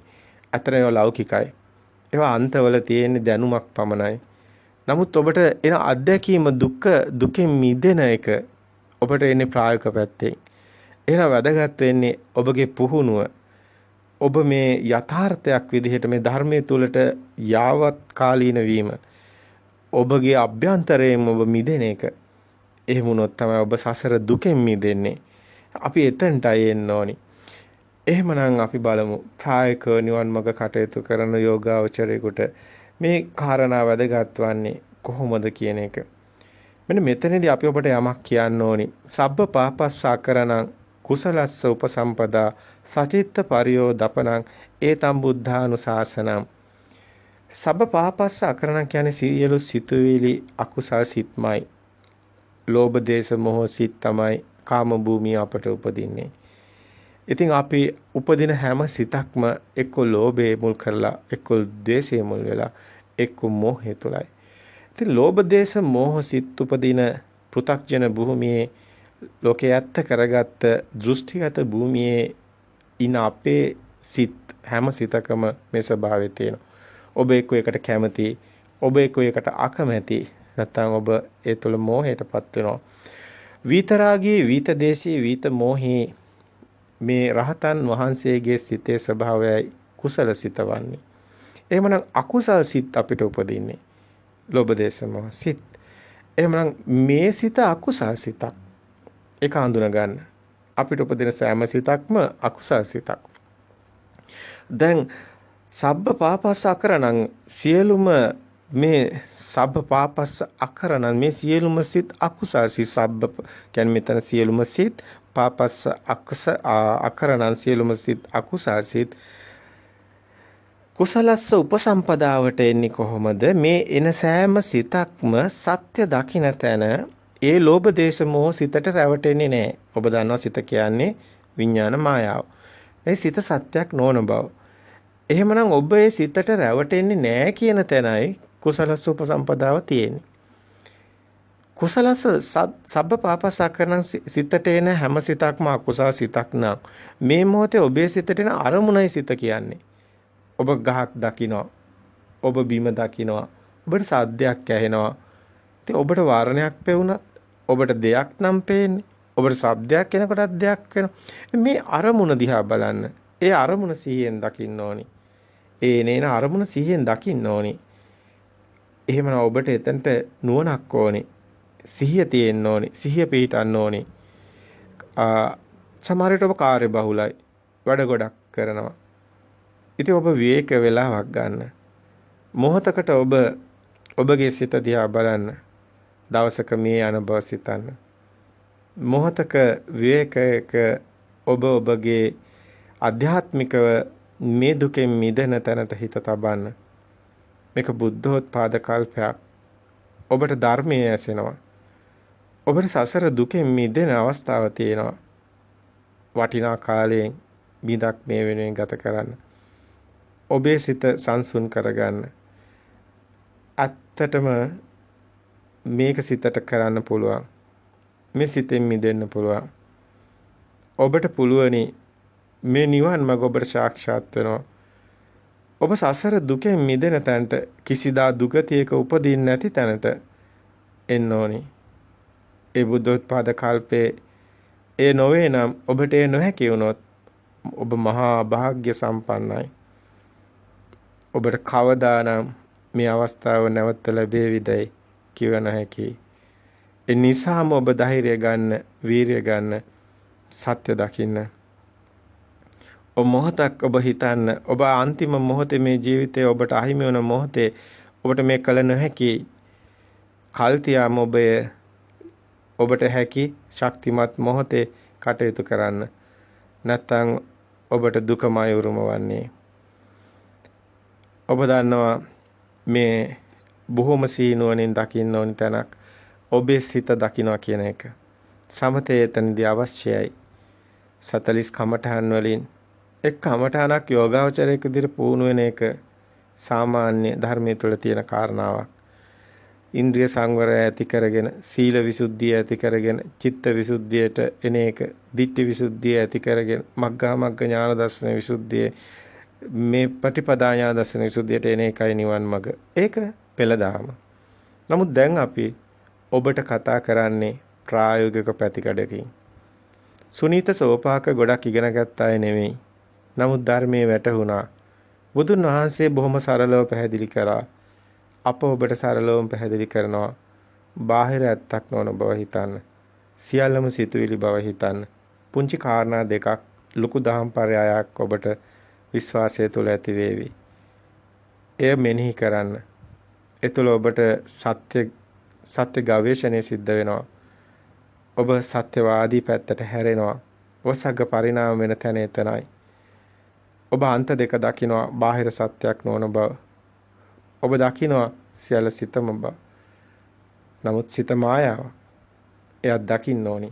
අතරේ ලෞකිකයි. ඒවා අන්තවල තියෙන දැනුමක් පමණයි. නමුත් ඔබට එන අත්දැකීම දුකෙන් මිදෙන එක ඔබට එන්නේ ප්‍රායෝගික පැත්තෙන්. එහෙනම් වැදගත් වෙන්නේ ඔබගේ පුහුණුව. ඔබ මේ යථාර්ථයක් විදිහට මේ ධර්මයේ තුලට යාවත් කාලීන වීම. ඔබගේ අභ්‍යන්තරයෙන් ඔබ මිදෙන එක. එහෙම වුණොත් තමයි ඔබ සසර දුකෙන් මිදෙන්නේ. අපි එතනටයි එන්න ඕනි. එහෙමනම් අපි බලමු ප්‍රායෝගික නිවන් මඟ කටයුතු කරන යෝගාවචරයෙකුට මේ කාරණා වැදගත් වන්නේ කොහොමද කියන එක. මෙන්න මෙතනදී අපි ඔබට යමක් කියන්න ඕනි. සබ්බ පාපස්සාකරණං කුසලස්ස උපසම්පදා සචිත්ත පරියෝදපනං ඒතම් බුද්ධානුශාසනං. සබ්බ පාපස්ස අකරණ කියන්නේ සියලු සිතුවිලි අකුසල් සිත්මයි. ලෝභ දේශ මොහ සිත් තමයි කාම භූමිය අපට උපදින්නේ. ඉතින් අපි උපදින හැම සිතක්ම එක්ක ලෝභයේ මුල් කරලා එක්ක ද්වේෂයේ මුල් වෙලා එක්ක මොහේ තුලයි. ඉතින් ලෝභ දේශ මොහ සිත් උපදින පෘථග්ජන භූමියේ ලෝකේ ඇත්ත කරගත්ත දෘෂ්ටිගත භූමියේ ඉන අපේ සිත් හැම සිතකම මේ ස්වභාවය තියෙනවා. ඔබ එක්ක එකට කැමති, ඔබ එක්ක එකට අකමැති, නැත්නම් ඔබ ඒ තුළ මෝහයටපත් වෙනවා. විතරාගී, විතදේශී, විත මෝහී මේ රහතන් වහන්සේගේ සිතේ ස්වභාවයයි කුසල සිත වන්නේ. එහෙමනම් අකුසල සිත් අපිට උපදින්නේ. ලෝභ දේශ මොහ සිත්. එහෙමනම් මේ සිත අකුසල සිතක්. ඒක හඳුනා ගන්න. අපිට උපදින සෑම සිතක්ම අකුසල සිතක්. දැන් සබ්බ පාපස්ස අකරණං සියලුම මේ සබ්බ පාපස්ස අකරණං මේ සියලුම සිත් අකුසල සිත්. සබ්බ කියන්නේ මෙතන සියලුම සිත්, පාපස්ස අකරණං සියලුම සිත් අකුසල සිත්. කුසලස්ස උපසම්පදාවට එන්නේ කොහොමද? මේ එන සෑම සිතක්ම සත්‍ය දකින්න තැන ඒ ලෝභ දේශ මොහ සිතට රැවටෙන්නේ නැහැ. ඔබ දන්නවා සිත කියන්නේ විඥාන මායාව. ඒ සිත සත්‍යක් නොවන බව. එහෙමනම් ඔබ ඒ සිතට රැවටෙන්නේ නැහැ කියන තැනයි කුසලස්ස උපසම්පදාව තියෙන්නේ. කුසලස්ස සබ්බ පාපසකරණ සිතට එන හැම සිතක්ම අකුසල සිතක් නම් මේ මොහොතේ ඔබේ සිතට එන අරමුණයි සිත කියන්නේ. ඔබ ගහක් දකිනවා. ඔබ බිම දකිනවා. ඔබට සාද්දයක් ඇහෙනවා. ඉතින් ඔබට වර්ණයක් පෙවුනත් ඔබට දෙයක් නම් පේන්නේ. ඔබට ශබ්දයක් එනකොටත් දෙයක් වෙනවා. මේ අරමුණ දිහා බලන්න. ඒ අරමුණ සිහියෙන් දකින්න ඕනි. ඒ නේන අරමුණ සිහියෙන් දකින්න ඕනි. එහෙමනම් ඔබට එතනට නුවණක් ඕනි. සිහිය තියෙන්න ඕනි. සිහිය පිහිටන්න ඕනි. සමහර විට ඔබ කාර්ය බහුලයි. වැඩ ගොඩක් කරනවා. ඉතින් ඔබ විවේක වෙලාවක් ගන්න. මොහොතකට ඔබගේ සිත දිහා බලන්න. දවසක මේ අනුභව සිතන්න. මොහොතක විවේකයක ඔබගේ ආධ්‍යාත්මිකව මේ දුකෙන් මිදෙන තැනට හිත තබන්න. මේක බුද්ධෝත්පාද කල්පයක්. ඔබට ධර්මයේ ඇසෙනවා. ඔබට සසර දුකෙන් මිදෙන අවස්ථාව තියෙනවා. වටිනා කාලයෙන් බිඳක් මේ වෙනුවෙන් ගත කරන්න. ඔබේ සිත සංසුන් කරගන්න. ඇත්තටම මේක සිතට කරන්න පුළුවන්. මේ සිතෙන් මිදෙන්න පුළුවන්. ඔබට පුළුවනි මේ නිවන් මඟ ඔබට සාක්ෂාත් වෙනවා. ඔබ සසර දුකෙන් මිදෙන තැනට කිසිදා දුගතියක උපදින්නේ නැති තැනට එන්න ඕනි. ඒ බුද්ධෝත්පාද කල්පේ ඒ නොවේ නම් ඔබට ඒ නොහැකි වුණොත් ඔබ මහා භාග්‍ය සම්පන්නයි. ඔබට කවදානම් මේ අවස්ථාව නැවත ලැබෙවිදයි කිව නොහැකි. ඒ නිසාම ඔබ ධෛර්යය ගන්න, වීරිය ගන්න, සත්‍ය දකින්න. ඔබ මොහොතක් ඔබ හිතන්න, ඔබ අන්තිම මොහොතේ මේ ජීවිතේ ඔබට අහිමි වන මොහොතේ ඔබට මේ කල නොහැකි කල්තියාම ඔබට හැකි ශක්තිමත් මොහොතේ කටයුතු කරන්න. නැත්නම් ඔබට දුකමයි උරුම වන්නේ. ඔබ දන්නවා මේ බොහොම සීනුවණින් දකින්න ඕනි තැනක් ඔබේ සිත දකින්නවා කියන එක. සමතේ එතනදී අවශ්‍යයි. 40 කමඨහන් වලින් එක් කමඨහනක් යෝගාවචරයක විදිහට පුහුණු වෙන එක සාමාන්‍ය ධර්මයේ තුල තියෙන කාරණාවක්. ඉන්ද්‍රිය සංවරය ඇති කරගෙන, සීල විසුද්ධිය ඇති කරගෙන, චිත්ත විසුද්ධියට එන එක, ditthi විසුද්ධිය ඇති කරගෙන, මග්ගා මග්ග ඥාන දර්ශන විසුද්ධිය මේ ප්‍රතිපදා ඥාන දර්ශන විසුද්ධියට එන එකයි නිවන් මඟ. ඒක පෙළදහම. නමුත් දැන් අපි ඔබට කතා කරන්නේ ප්‍රායෝගික පැතිකඩකින්. සුනීත සෝපාක ගොඩක් ඉගෙන ගත්ත අය නෙවෙයි. නමුත් ධර්මයේ වැටහුණා. බුදුන් වහන්සේ බොහොම සරලව පැහැදිලි කරා. අප ඔබට සරලවම පැහැදිලි කරනවා. බාහිර ඇත්තක් නොවන බව හිතන්න. සියල්ලම සිතුවිලි බව හිතන්න. පුංචි කාරණා දෙකක් ලොකු දහම් පරයයක් ඔබට විශ්වාසය තුළ ඇති වේවි. එය මෙනෙහි කරන්න. ඒ තුළ ඔබට සත්‍ය ගවේෂණය සිද්ධ වෙනවා. ඔබ සත්‍යවාදී පැත්තට හැරෙනවා. ඔසග්ග පරිණාම වෙන තැන එතනයි. ඔබ අන්ත දෙක දකිනවා බාහිර සත්‍යයක් නොවන බව. ඔබ දකිනවා සියල්ල සිතම බව. නමුත් සිත මායාව. එයක් දකින්න ඕනි.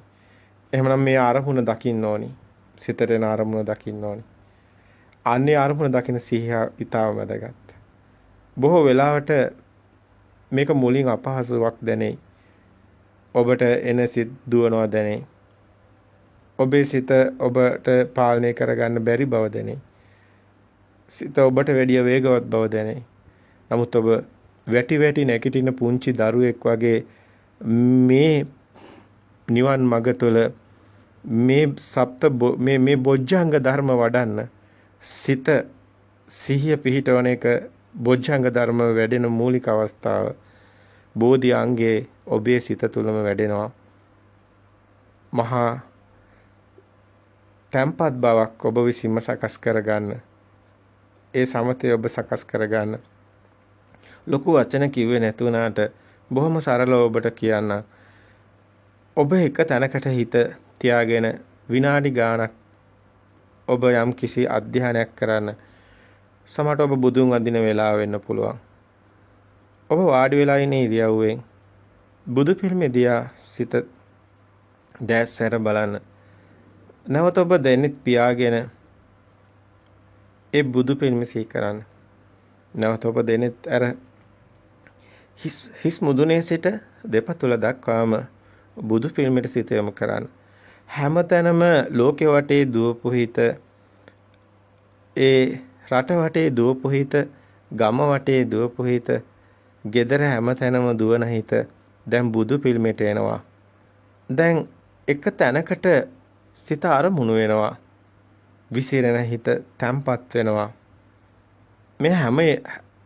එහෙමනම් මේ අරමුණ දකින්න ඕනි. සිතට එන අරමුණ දකින්න ඕනි. අන්නේ අරමුණ දකින සිහිය ඊටම වැදගත්. බොහෝ වෙලාවට මේක මුලින් අපහසුයක් දැනේ. ඔබට එන සිත් දුවනවා දැනේ. ඔබේ සිත ඔබට පාලනය කරගන්න බැරි බව දැනේ. සිත ඔබට වැඩි වේගවත් බව දැනේ. නමුත් ඔබ වැටි නැගිටින පුංචි දරුවෙක් වගේ මේ නිවන් මඟ තුළ මේ බොජ්ජංග ධර්ම වඩන්න සිත සිහිය පිහිටවන එක බොජ්ජංග ධර්ම වැඩෙන මූලික අවස්ථාව. බෝධි අංගේ ඔබේ සිත තුළම වැඩෙනවා. මහා තැම්පත් බවක් ඔබ විසින්ම සකස් කරගන්න. ඒ සමතේ ඔබ සකස් කරගන්න. ලොකු වචන කිව්වේ නැතුණාට බොහොම සරලව ඔබට කියන්න. ඔබ එක තැනකට හිත තියාගෙන විනාඩි ගාණක් ඔබ යම් කිසි අධ්‍යයනයක් කරන්න. සමහරට ඔබ බුදුන් වඳින වෙලාව වෙන්න පුළුවන්. ඔබ වාඩි වෙලා ඉන්න ඉරියව්වෙන් බුදු පිළිමේ දිහා සිත දැස් සැර බලන්න. නැවත ඔබ දෙන්නෙත් පියාගෙන ඒ බුදු පිළිමේ සිහි කරන්න. නැවත ඔබ දෙන්නෙත් අර හිස් මුදුනේ සිට දෙපතුල දක්වාම බුදු පිළිමේට සිත යොමු කරන්න. හැමතැනම ලෝකෙ වටේ දුවපු හිත, ඒ රට වටේ දුවපු හිත, ගම වටේ දුවපු හිත, gedara හැමතැනම දුවන හිත දැන් බුදු පිළිමේට එනවා. දැන් එක තැනකට සිත අරමුණු වෙනවා. විසිරෙන හිත තැම්පත් වෙනවා. මේ හැම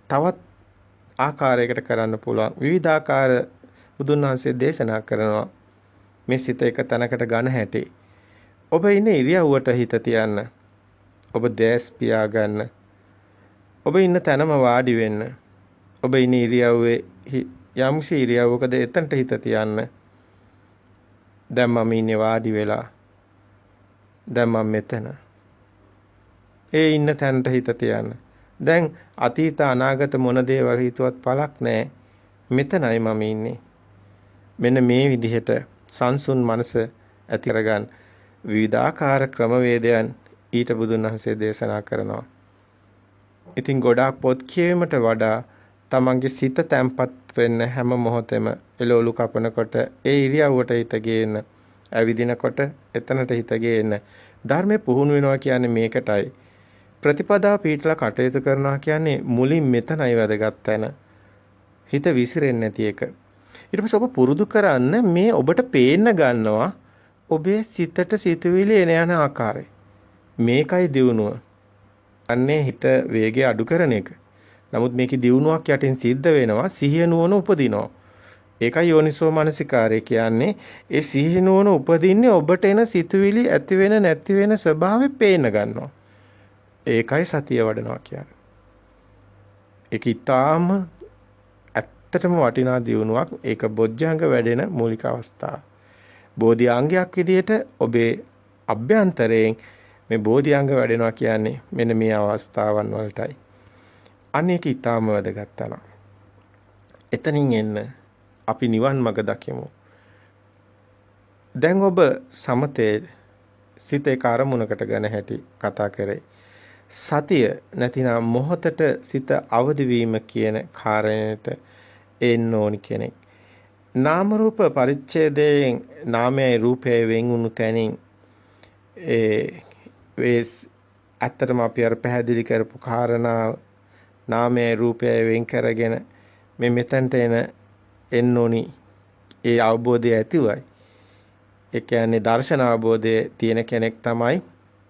තවත් ආකාරයකට කරන්න පුළුවන්. විවිධාකාර බුදුන් වහන්සේ දේශනා කරනවා. මේ සිත එක තැනකට ගන්න හැටි. ඔබ ඉන්නේ ඉරියව්වට හිත තියන්න. ඔබ දැස් පියාගන්න. ඔබ ඉන්න තැනම වාඩි වෙන්න. ඔබ ඉන්නේ ඉරියව්වේ යම්සි ඉරියව්වකද එතනට හිත තියන්න. දැන් මම ඉන්නේ වාඩි වෙලා. දැන් මම මෙතන. ඒ ඉන්න තැනට හිත තියන්න. දැන් අතීත අනාගත මොන දේවල් හිතුවත් පළක් නැහැ. මෙතනයි මම ඉන්නේ. මෙන්න මේ විදිහට සංසුන් මනස ඇති කරගන්න විවිධාකාර ක්‍රමවේදයන් ඊට බුදුන් වහන්සේ දේශනා කරනවා. ඉතින් ගොඩාක් පොත් කියවීමට වඩා තමන්ගේ සිත තැම්පත් වෙන්න හැම මොහොතෙම එළවලු කපනකොට ඒ ඉරියව්වට හිත ගේන්න, ඇවිදිනකොට එතනට හිත ගේන්න. ධර්මයේ පුහුණු වෙනවා කියන්නේ මේකටයි. ප්‍රතිපදාව පිටලා කටයුතු කරනවා කියන්නේ මුලින් මෙතනයි වැදගත් තැන. හිත විසිරෙන්නේ නැති එක. ඊට පස්සේ ඔබ පුරුදු කරන්න මේ ඔබට පේන්න ගන්නවා ඔබේ සිතට සිතුවිලි එන යන ආකාරය. මේකයි දියුණුව. අන්නේ හිත වේගය අඩු කරන එක. නමුත් මේකේ දියුණුවක් යටින් සිද්ධ වෙනවා සිහිය නුවණ උපදිනවා. ඒකයි යෝනිසෝ මනසිකාරය කියන්නේ. ඒ සිහිය නුවණ උපදින්නේ ඔබට එන සිතුවිලි ඇති වෙන නැති වෙන ස්වභාවය පේන්න ගන්නවා. ඒකයි සතිය වඩනවා කියන්නේ. ඒක ඊටාම ඇත්තටම වටිනා දියුණුවක්. ඒක බොජ්ජංග වැඩෙන මූලික අවස්ථාව. බෝධි අංගයක් විදිහට ඔබේ අභ්‍යන්තරයෙන් මේ බෝධි අංග වැඩෙනවා කියන්නේ මෙන්න මේ අවස්ථාවන් වලටයි. අනේක ඊටාම වැදගත් තමයි. එතනින් එන්න අපි නිවන් මඟ දකිමු. දැන් ඔබ සමතේ සිත ඒක අරමුණකට ගන්න හැටි කතා කරේ. සතිය නැතිනම් මොහොතට සිත අවදි වීම කියන කාරණයට එන්න ඕනි කෙනෙක්. නාම රූප පරිච්ඡේදයෙන් නාමයයි රූපයයි වෙන් වුණු තැනින් ඇත්තටම අපි අර පැහැදිලි කරපු කාරණා නාමයයි රූපයයි වෙන් කරගෙන මේ මෙතනට එන්න ඕනි ඒ අවබෝධය ඇතිවයි. ඒ කියන්නේ දර්ශන අවබෝධයේ තියෙන කෙනෙක් තමයි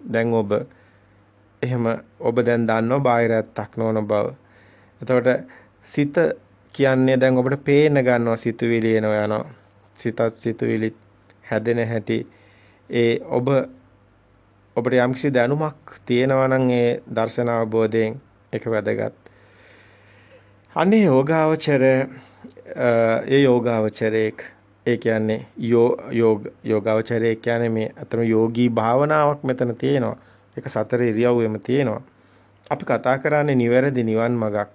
දැන් ඔබ. එහෙම ඔබ දැන් දන්නවා බාහිර ඇත්තක් නොවන බව. එතකොට සිත කියන්නේ දැන් ඔබට පේන්න ගන්නවා සිතුවිලි එනවා යනවා. සිතත් සිතුවිලි හැදෙන හැටි ඒ ඔබට යම්කිසි දැනුමක් තියෙනවා නම් ඒ දර්ශන අවබෝධයෙන් ඒක වැදගත්. අනේ යෝගාවචරයේක් ඒ කියන්නේ යෝගාවචරය කියන්නේ මේ අතන යෝගී භාවනාවක් මෙතන තියෙනවා. ඒක සතර ඉරියව්වෙම තියෙනවා. අපි කතා කරන්නේ නිවැරදි නිවන් මගක්.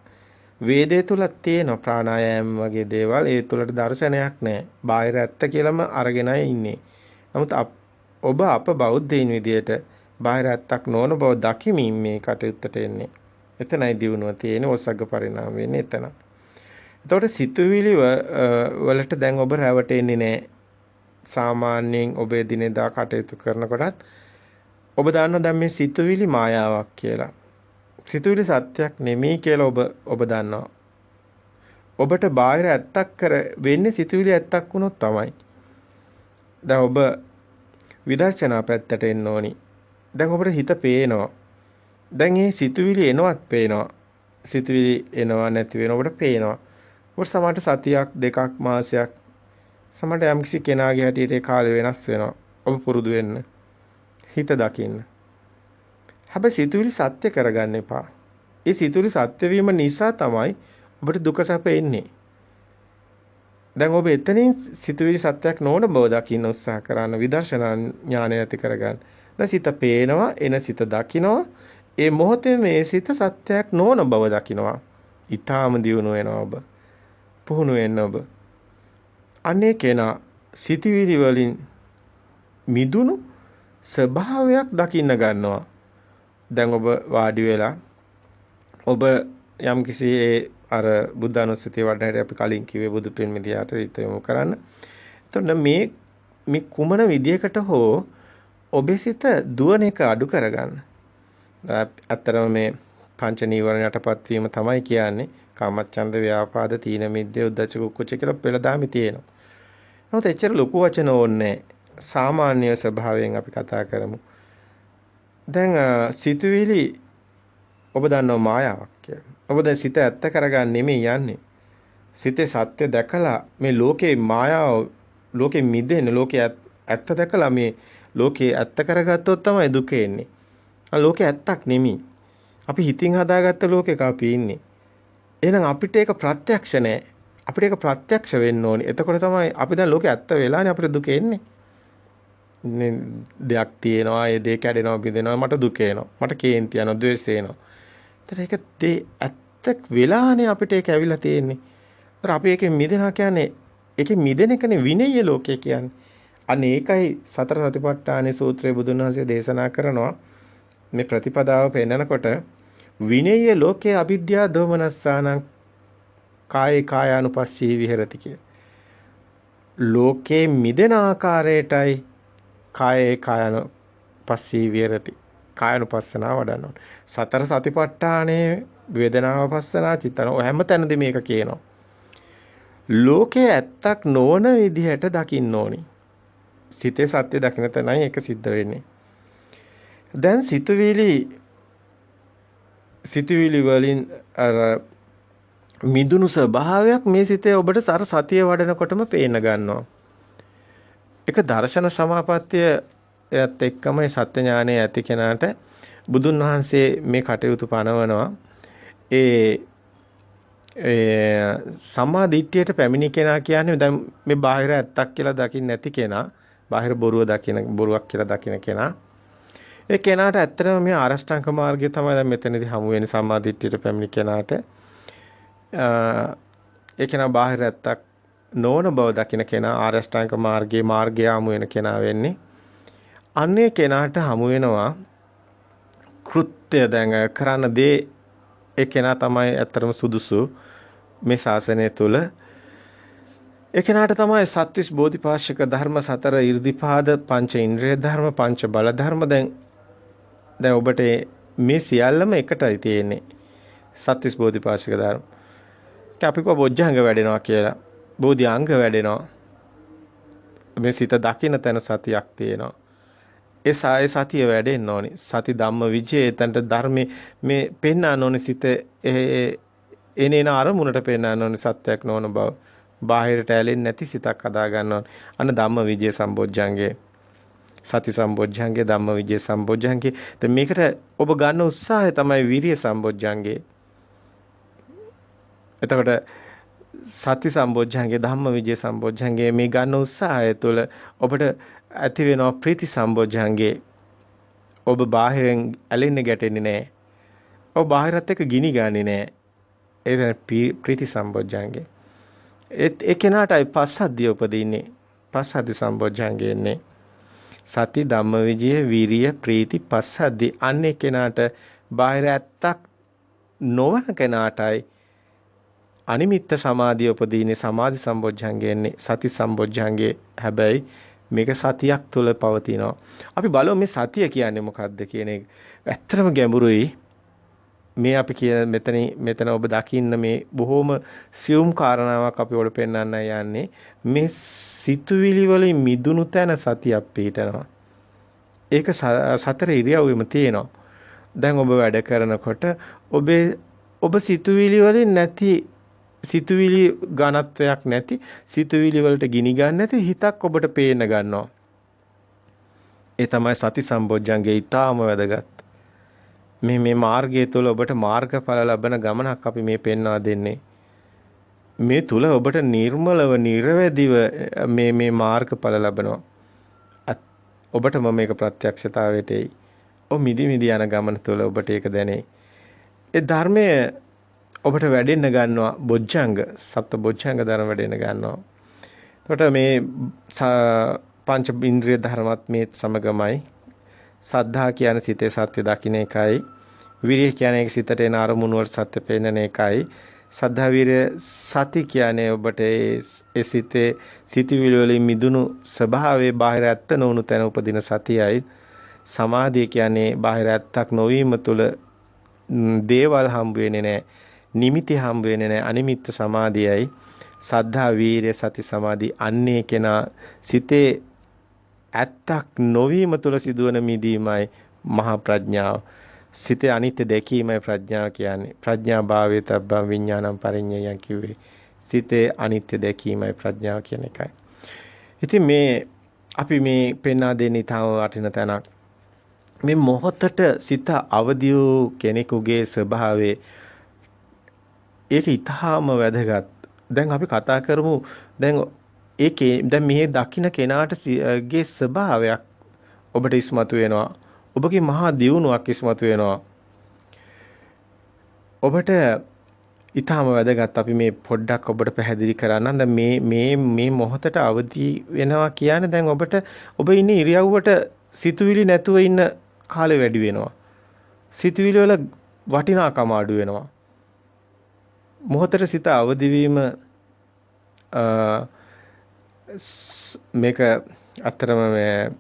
වේදේ තුලක් තියෙනවා ප්‍රාණායාම වගේ දේවල්. ඒ තුලට දර්ශනයක් නැහැ. බාහිර ඇත්ත කියලාම අරගෙනයි ඉන්නේ. නමුත් අප බෞද්ධයින් විදියට බාහිර ඇත්තක් නොවන බව දකිමින් මේ කටයුත්තට එන්නේ. එතනයි දියුණුව තියෙන්නේ. ඔසග්ග පරිණාම වෙන්නේ එතන. එතකොට සිතුවිලි වලට දැන් ඔබ රැවටෙන්නේ නැහැ. සාමාන්‍යයෙන් ඔබේ දිනදා කටයුතු කරනකොටත් ඔබ දන්නවා දැන් මේ සිතුවිලි මායාවක් කියලා. සිතුවිලි සත්‍යයක් නෙමෙයි කියලා ඔබ දන්නවා. ඔබට බාහිර ඇත්තක් කර වෙන්නේ සිතුවිලි ඇත්තක් වුණොත් තමයි. දැන් ඔබ විදර්ශනා පැත්තට එන්න ඕනි. දැන් ඔබට හිත පේනවා. දැන් මේ සිතුවිලි එනවත් පේනවා. සිතුවිලි එනවා නැති වෙන ඔබට පේනවා. ඔබ සමහරට සතියක් දෙකක් මාසයක් සමහරට යම්කිසි කෙනාගේ හැටියට ඒ කාලය වෙනස් වෙනවා. ඔබ පුරුදු වෙන්න. හිත දකින්න. හැබැයි සිතුවිලි සත්‍ය කරගන්න එපා. ඒ සිතුවිලි සත්‍ය වීම නිසා තමයි ඔබට දුක සැප එන්නේ. දැන් ඔබ එතනින් සිතුවිලි සත්‍යයක් නොවන බව දකින්න උත්සාහ කරන විදර්ශනා ඥානය ඇති කරගන්න. දැන් සිත පේනවා, එන සිත දකිනවා. ඒ මොහොතේ මේ සිත සත්‍යයක් නොවන බව දකිනවා. ඊටාම දියුණු වෙනවා ඔබ. පුහුණු වෙන්න ඔබ. අනේ කෙනා සිතුවිලි වලින් මිදුණු ස්වභාවයක් දකින්න ගන්නවා. දැන් ඔබ වාඩි වෙලා ඔබ යම්කිසි අර බුද්ධානුස්සතිය වඩන හැටි අපි කලින් කිව්වේ බුදු පින් මිදියාට හිත යොමු කරන්න. එතකොට මේ කුමන විදියකට හෝ ඔබේ සිත දුවන එක අඩු කරගන්න. ඇත්තටම මේ පංච නීවරණ යටපත් වීම තමයි කියන්නේ කාමච්ඡන්ද ව්‍යාපාද තීන මිද්දේ උද්ධච්ච කුක්කුච්ච කියලා පෙළදාමි තියෙනවා. නමුත් එච්චර ලොකු වචන ඕනේ සාමාන්‍ය ස්වභාවයෙන් අපි කතා කරමු. දැන් සිතුවිලි ඔබ දන්නවා මායාවක් කියලා. ඔබ දැන් සිත ඇත්ත කරගන්න නෙමෙයි යන්නේ. සිතේ සත්‍ය දැකලා මේ ලෝකේ මායාව ලෝකෙ මිදෙන්න ලෝකේ ඇත්ත දැකලා මේ ලෝකේ ඇත්ත කරගත්තොත් තමයි දුක එන්නේ. ලෝකේ ඇත්තක් නෙමෙයි. අපි හිතින් හදාගත්ත ලෝකෙක අපි ඉන්නේ. එහෙනම් අපිට ඒක ප්‍රත්‍යක්ෂ නැහැ. අපිට ඒක ප්‍රත්‍යක්ෂ වෙන්න ඕනේ. එතකොට තමයි අපි දැන් ලෝකේ ඇත්ත වෙලානේ අපිට දුක එන්නේ. දෙයක් තියෙනවා, ඒ දෙය කැඩෙනවා, බිඳෙනවා, මට දුක එනවා. මට කේන්ති යනවා, ද්වේෂය එනවා. ඒතර ඒක ඇත්ත වෙලානේ අපිට ඒක ඇවිල්ලා තියෙන්නේ. ඒතර අපි ඒකෙන් මිදෙනවා කියන්නේ ඒකෙන් මිදෙන එකනේ විනය්‍ය ලෝකය කියන්නේ. අන්න ඒකයි සතර සතිපට්ඨානේ සූත්‍රයේ බුදුන් වහන්සේ දේශනා කරනවා. මේ ප්‍රතිපදාව පෙන්නකොට විනය්‍ය ලෝකයේ අවිද්‍යා දෝමනස්සානං කායේ කායානුපස්සී විහෙරති කිය. ලෝකේ මිදෙන ආකාරයටයි කායේ කායානුපස්සී විහෙරති. කායනුපස්සනාව වඩන්න. සතර සතිපට්ඨානේ වේදනාවපස්සනා චිත්තන ඔය හැම තැනදී මේක කියනවා. ලෝකේ ඇත්තක් නොවන විදිහට දකින්න ඕනි. සිතේ සත්‍ය දකින්න තැනයි ඒක සිද්ධ වෙන්නේ. දැන් සිතුවිලි වලින් අර මිදුණු ස්වභාවයක් මේ සිතේ ඔබට සර සතිය වඩනකොටම පේන්න ගන්නවා. ඒක දර්ශන සමාපත්තියත් එක්කම සත්‍ය ඥානය ඇති කෙනාට බුදුන් වහන්සේ මේ කටයුතු පනවනවා. ඒ සම්මා දිට්ඨියට පැමිණි කෙනා කියන්නේ දැන් මේ බාහිර ඇත්තක් කියලා දකින්න නැති කෙනා, බාහිර බොරුවක් කියලා දකින්න කෙනා. ඒ කෙනාට ඇත්තටම මේ ආරෂ්ඨාංග මාර්ගය තමයි දැන් මෙතනදී හමු වෙන්නේ සම්මා දිට්ඨියට පැමිණි කෙනාට. ඒ කෙනා බාහිර ඇත්තක් නොවන බව දකින්න කෙනා ආරෂ්ඨාංග මාර්ගය හමු වෙන කෙනා වෙන්නේ. අන්නේ කෙනාට හමු වෙනවා කෘත්‍ය දැන් කරන දේ ඒ කෙනා තමයි ඇත්තටම සුදුසු මේ ශාසනය තුල. ඒ කෙනාට තමයි සත්‍විස් බෝධිපාශික ධර්ම සතර 이르දිපාද පංච ඉන්ද්‍රිය ධර්ම පංච බල ධර්ම දැන් ඔබට මේ සියල්ලම එකටයි තියෙන්නේ. සත්‍විස් බෝධිපාශික ධර්ම. අපි කව බොජ්ජංග වැඩෙනවා කියලා. බෝධි අංග වැඩෙනවා. මේ සිත දකින්න තැන සතියක් තියෙනවා. ඒ සතිය වැඩෙන්න ඕනි. සති ධම්ම විජේ එතනට ධර්මයේ මේ පෙන්වන්න ඕනි සිත එනේන අරමුණට පෙන්වන්න ඕනි සත්‍යයක් නොවන බව. බාහිරට ඇලෙන්නේ නැති සිතක් හදා ගන්න ඕනි. අන්න ධම්ම විජේ සම්බොජ්ජංගේ. සති සම්බොජ්ජංගේ ධම්ම විජේ සම්බොජ්ජංගේ. දැන් මේකට ඔබ ගන්න උත්සාහය තමයි විරිය සම්බොජ්ජංගේ. එතකොට සති සම්බොජ්ජංගේ ධම්ම විජේ සම්බොජ්ජංගේ මේ ගන්න උත්සාහය තුළ ඔබට ඇති වෙනවා ප්‍රීති සම්බොජ්ජංගේ. ඔබ බාහිරෙන් ඇලෙන්නේ ගැටෙන්නේ නැහැ. ඔබ බාහිරත් එක්ක ගිනි ගන්නේ නැහැ. ඒ තමයි ප්‍රීති සම්බොජ්ජංගේ. ඒ කෙනාටයි පස්සද්ධිය උපදින්නේ. පස්සද්ධි සම්බොජ්ජංගේ එන්නේ. සති ධම්ම විජය විරිය ප්‍රීති පස්සද්ධි අන්නේ කෙනාට බාහිර ඇත්තක් නොවන කෙනාටයි අනිමිත්ත සමාධිය උපදීනේ සමාධි සම්බොජ්ජංගේ එන්නේ. සති සම්බොජ්ජංගේ හැබැයි මේක සතියක් තුළ පවතිනවා. අපි බලමු මේ සතිය කියන්නේ මොකක්ද කියන එක. ඇත්තටම ගැඹුරුයි. මේ අපි කියන මෙතන ඔබ දකින්න මේ බොහොම සියුම් කාරණාවක් අපි ඔබට පෙන්වන්න යන්නේ. මේ සිතුවිලි වලින් මිදුණු තැන සතියක් පිටනවා. ඒක සතර ඉරියව්වෙම තියෙනවා. දැන් ඔබ වැඩ කරනකොට ඔබ සිතුවිලි වලින් නැති සිතුවිලි ඝනත්වයක් නැති සිතුවිලි වලට ගිනි ගන්න නැති හිතක් ඔබට පේන්න ගන්නවා. ඒ තමයි සති සම්බොජ්ජංගේ ඊටාම වැදගත්. මේ මාර්ගය තුළ ඔබට මාර්ගඵල ලබන ගමනක් අපි මේ පෙන්වා දෙන්නේ. මේ තුල ඔබට නිර්මලව නිර්වැදිව මේ මාර්ගඵල ලබනවා. ඔබටම මේක ප්‍රත්‍යක්ෂතාවයට එයි. මිදි යන ගමන තුළ ඔබට ඒක දැනේ. ඒ ධර්මයේ ඔබට වැඩෙන්න ගන්නවා බොජ්ජංග සප්ත බොජ්ජංග ධර්ම වැඩෙන්න ගන්නවා. එතකොට මේ පංච ඉන්ද්‍රිය ධර්මත් මේ සමගමයි. සද්ධා කියන්නේ සිතේ සත්‍ය දකින්න එකයි. විරිය කියන්නේ සිතට එන අරමුණු වල සත්‍ය පෙන්නන එකයි. සද්ධා විරිය සති කියන්නේ ඔබට ඒ සිතේ සිටිවිලි වලින් මිදුණු ස්වභාවයේ බාහිර ඇත්ත නොවුණු තැන උපදින සතියයි. සමාධිය කියන්නේ බාහිර ඇත්තක් නොවීම තුළ දේවල් හම්බ වෙන්නේ නැහැ. නිමිති හම්බ වෙන්නේ නැහැ. අනිමිත්ත සමාධියයි. සද්ධා වීර්ය සති සමාධි අන්නේ කෙනා සිතේ ඇත්තක් නොවීම තුළ සිදුවන මිදීමයි මහා ප්‍රඥාව. සිතේ අනිත්‍ය දැකීමයි ප්‍රඥාව කියන්නේ. ප්‍රඥා භාවයේ තබ්බම් විඥානම් පරිඤ්ඤයයන් කිව්වේ. සිතේ අනිත්‍ය දැකීමයි ප්‍රඥාව කියන එකයි. ඉතින් මේ අපි මේ පෙන්වා දෙන ඊටම වටින තැනක්. මේ මොහොතට සිත අවදි වූ කෙනෙකුගේ ස්වභාවයේ ඒක ඊටාම වැදගත්. දැන් අපි කතා කරමු දැන් ඒකේ දැන් මේ දකින්න කෙනාට ගේ ස්වභාවයක් ඔබට ඉස්මතු වෙනවා. ඔබගේ මහා දියුණුවක් ඉස්මතු වෙනවා. ඔබට ඊටාම වැදගත් අපි මේ පොඩ්ඩක් ඔබට පැහැදිලි කරන්න. දැන් මේ මොහොතට අවදි වෙනවා කියන්නේ දැන් ඔබ ඉන්නේ ඉරියව්වට සිතුවිලි නැතුව ඉන්න කාලය වැඩි වෙනවා. සිතුවිලි වල වටිනාකම අඩු වෙනවා. මොහොතට සිත අවදි වීම මේක අතරම මේ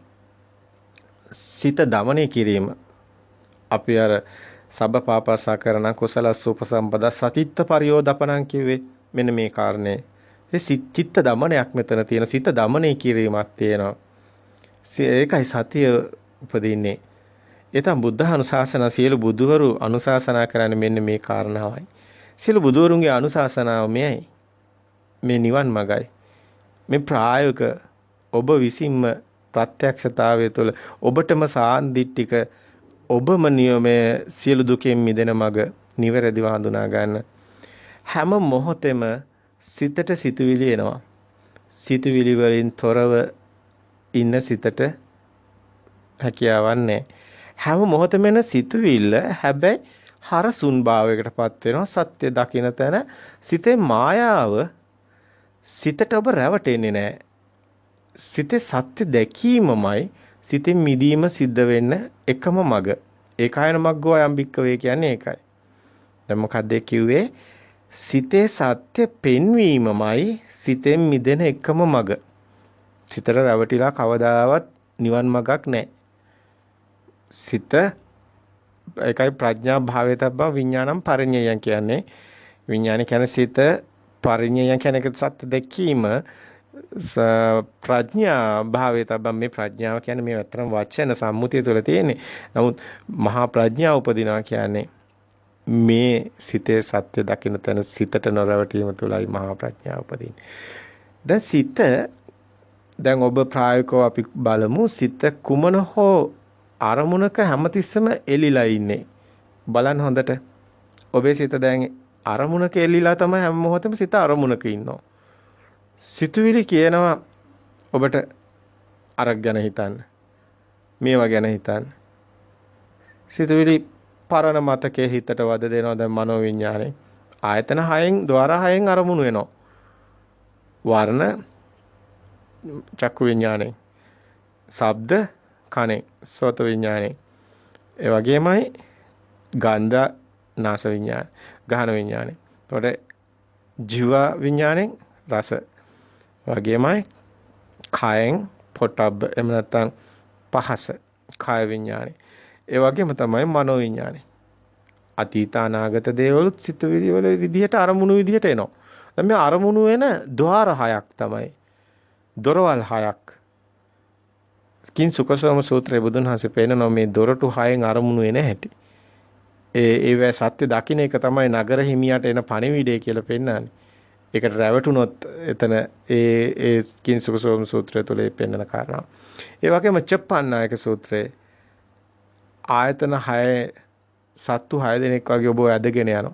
සිත දමනය කිරීම අපි අර සබ්බපාපස්සා කරන කුසලස්ස උපසම්පදා සචිත්ත පරියෝදපණං කිව්වේ මෙන්න මේ කාරණේ. ඒ චිත්ත දමනයක් මෙතන තියෙන සිත දමනය කිරීමක් තියෙනවා. ඒකයි සතිය උපදින්නේ. එතන බුද්ධ අනුශාසනා සියලු බුදුවරු අනුශාසනා කරන්නේ මෙන්න මේ කාරණාවයි. සියලු බුදුවරුන්ගේ අනුශාසනාව මෙයයි. මේ නිවන් මගයි. මේ ප්‍රායෝගික ඔබ විසින්ම ප්‍රත්‍යක්ෂතාවය තුළ ඔබටම සාන්දිටික ඔබම නියමයේ සියලු දුකෙන් මිදෙන මඟ නිවැරදිව හඳුනා ගන්න. හැම මොහොතෙම සිතට සිතුවිලි එනවා. සිතුවිලි වලින් තොරව ඉන්න සිතට හැකියාවක් නැහැ. හැම මොහොතෙම එන සිතුවිල්ල හැබැයි හරසුන් භාවයකටපත් වෙනවා. සත්‍ය දකින්න තැන සිතේ මායාව සිතට ඔබ රැවටෙන්නේ නැහැ. සිතේ සත්‍ය දැකීමමයි සිතෙන් මිදීම සිද්ධ වෙන්න එකම මඟ. ඒකායන මග්ගෝ අයම් භික්කවේ කියන්නේ ඒකයි. දැන් මොකක්ද කිව්වේ? සිතේ සත්‍ය පෙන්වීමමයි සිතෙන් මිදෙන එකම මඟ. සිතට රැවටිලා කවදාවත් නිවන් මඟක් නැහැ. සිත ඒකයි ප්‍රඥා භාවයේ තබ්බා විඥානම් පරිඤ්ඤයයන් කියන්නේ. විඥාන කියන්නේ සිත, පරිඤ්ඤයයන් කියන්නේ සත්‍ය දැකීම. ප්‍රඥා භාවයේ තබ්බා මේ ප්‍රඥාව කියන්නේ මේ අතරම වචන සම්මුතිය තුළ තියෙන්නේ. නමුත් මහා ප්‍රඥාව උපදිනවා කියන්නේ මේ සිතේ සත්‍ය දකින්න තැන සිතට නොරවටීම තුළයි මහා ප්‍රඥාව උපදින්නේ. දැන් සිත දැන් ඔබ ප්‍රායෝගිකව අපි බලමු සිත කුමන හෝ අරමුණක හැමතිස්සම එලිලා ඉන්නේ. බලන්න හොඳට. ඔබේ සිත දැන් අරමුණක එලිලා තමයි හැම මොහොතෙම සිත අරමුණක ඉන්නවා. සිතුවිලි කියනවා ඔබට අරක් ගැන හිතන්න. මේවා ගැන හිතන්න. සිතුවිලි පරණ මතකයේ හිතට වද දෙනවා දැන් මනෝවිඤ්ඤාණය. ආයතන 6න් ద్వාර 6න් අරමුණු වෙනවා. වර්ණ චක්කු විඤ්ඤාණය. ශබ්ද කනේ සෝත විඤ්ඤාණය. ඒ වගේමයි ගන්ධ නාස විඤ්ඤාණය. ගහන විඤ්ඤාණය. එතකොට ජීව විඤ්ඤාණයෙන් රස වගේමයි කයෙන් පොට්ටබ්බ එහෙම නැත්නම් පහස කාය විඤ්ඤාණය. ඒ වගේම තමයි මනෝ විඤ්ඤාණය. අතීත අනාගත දේවලුත් සිතුවිලි වල විදිහට අරමුණු විදිහට එනවා. දැන් මේ අරමුණු වෙන ద్వාර 6ක් තමයි. දොරවල් 6ක්. කිං සුඛසෝම සූත්‍රයේ බුදුන් වහන්සේ පෙන්නන මේ දොරටු 6න් අරමුණු එන හැටි. ඒවැ සත්‍ය දකින්න එක තමයි නගර හිමියට එන පණිවිඩය කියලා පෙන්නන්නේ. ඒකට රැවටුනොත් එතන ඒ කිං සුඛසෝම සූත්‍රය තුළ පෙන්නන කාරණා. ඒ වගේම චප්පන්නායක සූත්‍රයේ ආයතන 6 සත්තු 6 දෙනෙක් වගේ ඔබ ඇදගෙන යනවා.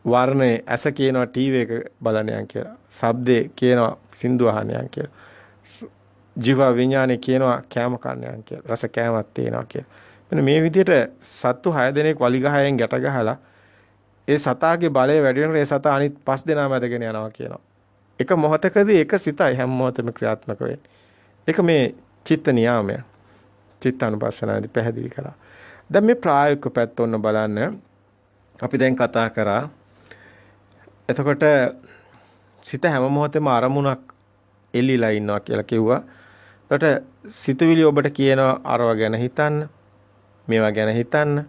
වර්ණේ ඇස කියනවා ටීවී එක බලන්න යන් කියලා. ශබ්දේ කියනවා සින්දු අහන්න යන් කියලා. ජීව විඥානේ කියනවා කෑම කන්න යන් කියලා. රස කෑමක් තියෙනවා කියලා. මෙන්න මේ විදිහට සත්තු 6 දෙනෙක් වලිගහයෙන් ගැට ගහලා ඒ සතාගේ බලය වැඩි වෙනකොට ඒ සතා අනිත් 5 දෙනාම ඇදගෙන යනවා කියනවා. එක මොහොතකදී එක සිතයි හැම මොහොතෙම ක්‍රියාත්මක වෙන්නේ. ඒක මේ චිත්ත නියාමය. චිත්තානුපස්සනාවේදී පැහැදිලි කළා. දැන් මේ ප්‍රායෝගික පැත්ත ඔන්න බලන්න. අපි දැන් කතා කරා. එතකොට සිත හැම මොහොතෙම අරමුණක් එල්ලිලා ඉන්නවා කියලා කිව්වා. එතකොට සිතුවිලි ඔබට කියනවා අරව ගැන හිතන්න. මේවා ගැන හිතන්න.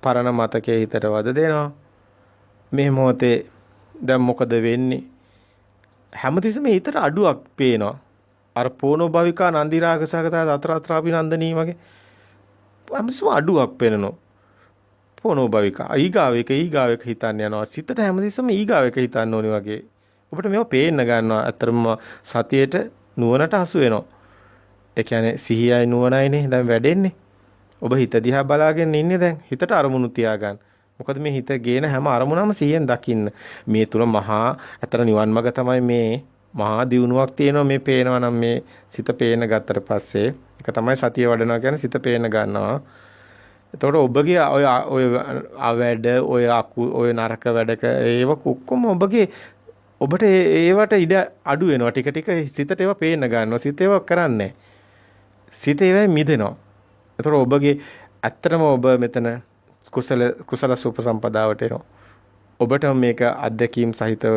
පරණ මතකයේ හිතට වද දෙනවා. මේ මොහොතේ දැන් මොකද වෙන්නේ? හැමතිස්සෙම හිතට අඩුවක් පේනවා. අර පෝනෝ භවිකා නන්දි රාග සගතා අතරාපි නන්දනී වගේ හැමතිස්සම අඩුවක් පෙනෙනවා. පෝනෝ භවිකා ඊගාව එක හිතන්න යනවා. සිතට හැමතිස්සම ඊගාව එක හිතන්න ඕනි වගේ. ඔබට මේවා පේන්න ගන්නවා. අතරම සතියේට නුවණට හසු වෙනවා. ඒ කියන්නේ සිහියයි නුවණයිනේ දැන් වැඩෙන්නේ. ඔබ හිත දිහා බලාගෙන ඉන්නේ දැන්. හිතට අරමුණු තියාගන්න. මොකද මේ හිත ගේන හැම අරමුණම සිහියෙන් දකින්න. මේ තුල මහා අතර නිවන් මඟ තමයි මේ මහා දියුණුවක් තියෙනවා මේ පේනවා නම් මේ සිත පේන ගත්තට පස්සේ ඒක තමයි සතිය වඩනවා කියන්නේ සිත පේන ගන්නවා. එතකොට ඔබගේ ඔය අවැඩ ඔය නරක වැඩක ඒව ඔක්කොම ඔබට ඒවට ඉඩ අඩු වෙනවා ටික ටික සිතට ඒවා පේන්න ගන්නවා. සිත ඒවා කරන්නේ. සිත ඒවා මිදෙනවා. එතකොට ඔබගේ ඇත්තටම ඔබ මෙතන කුසල සුපසම්පදාවට එනවා. ඔබට මේක අත්දැකීම් සහිතව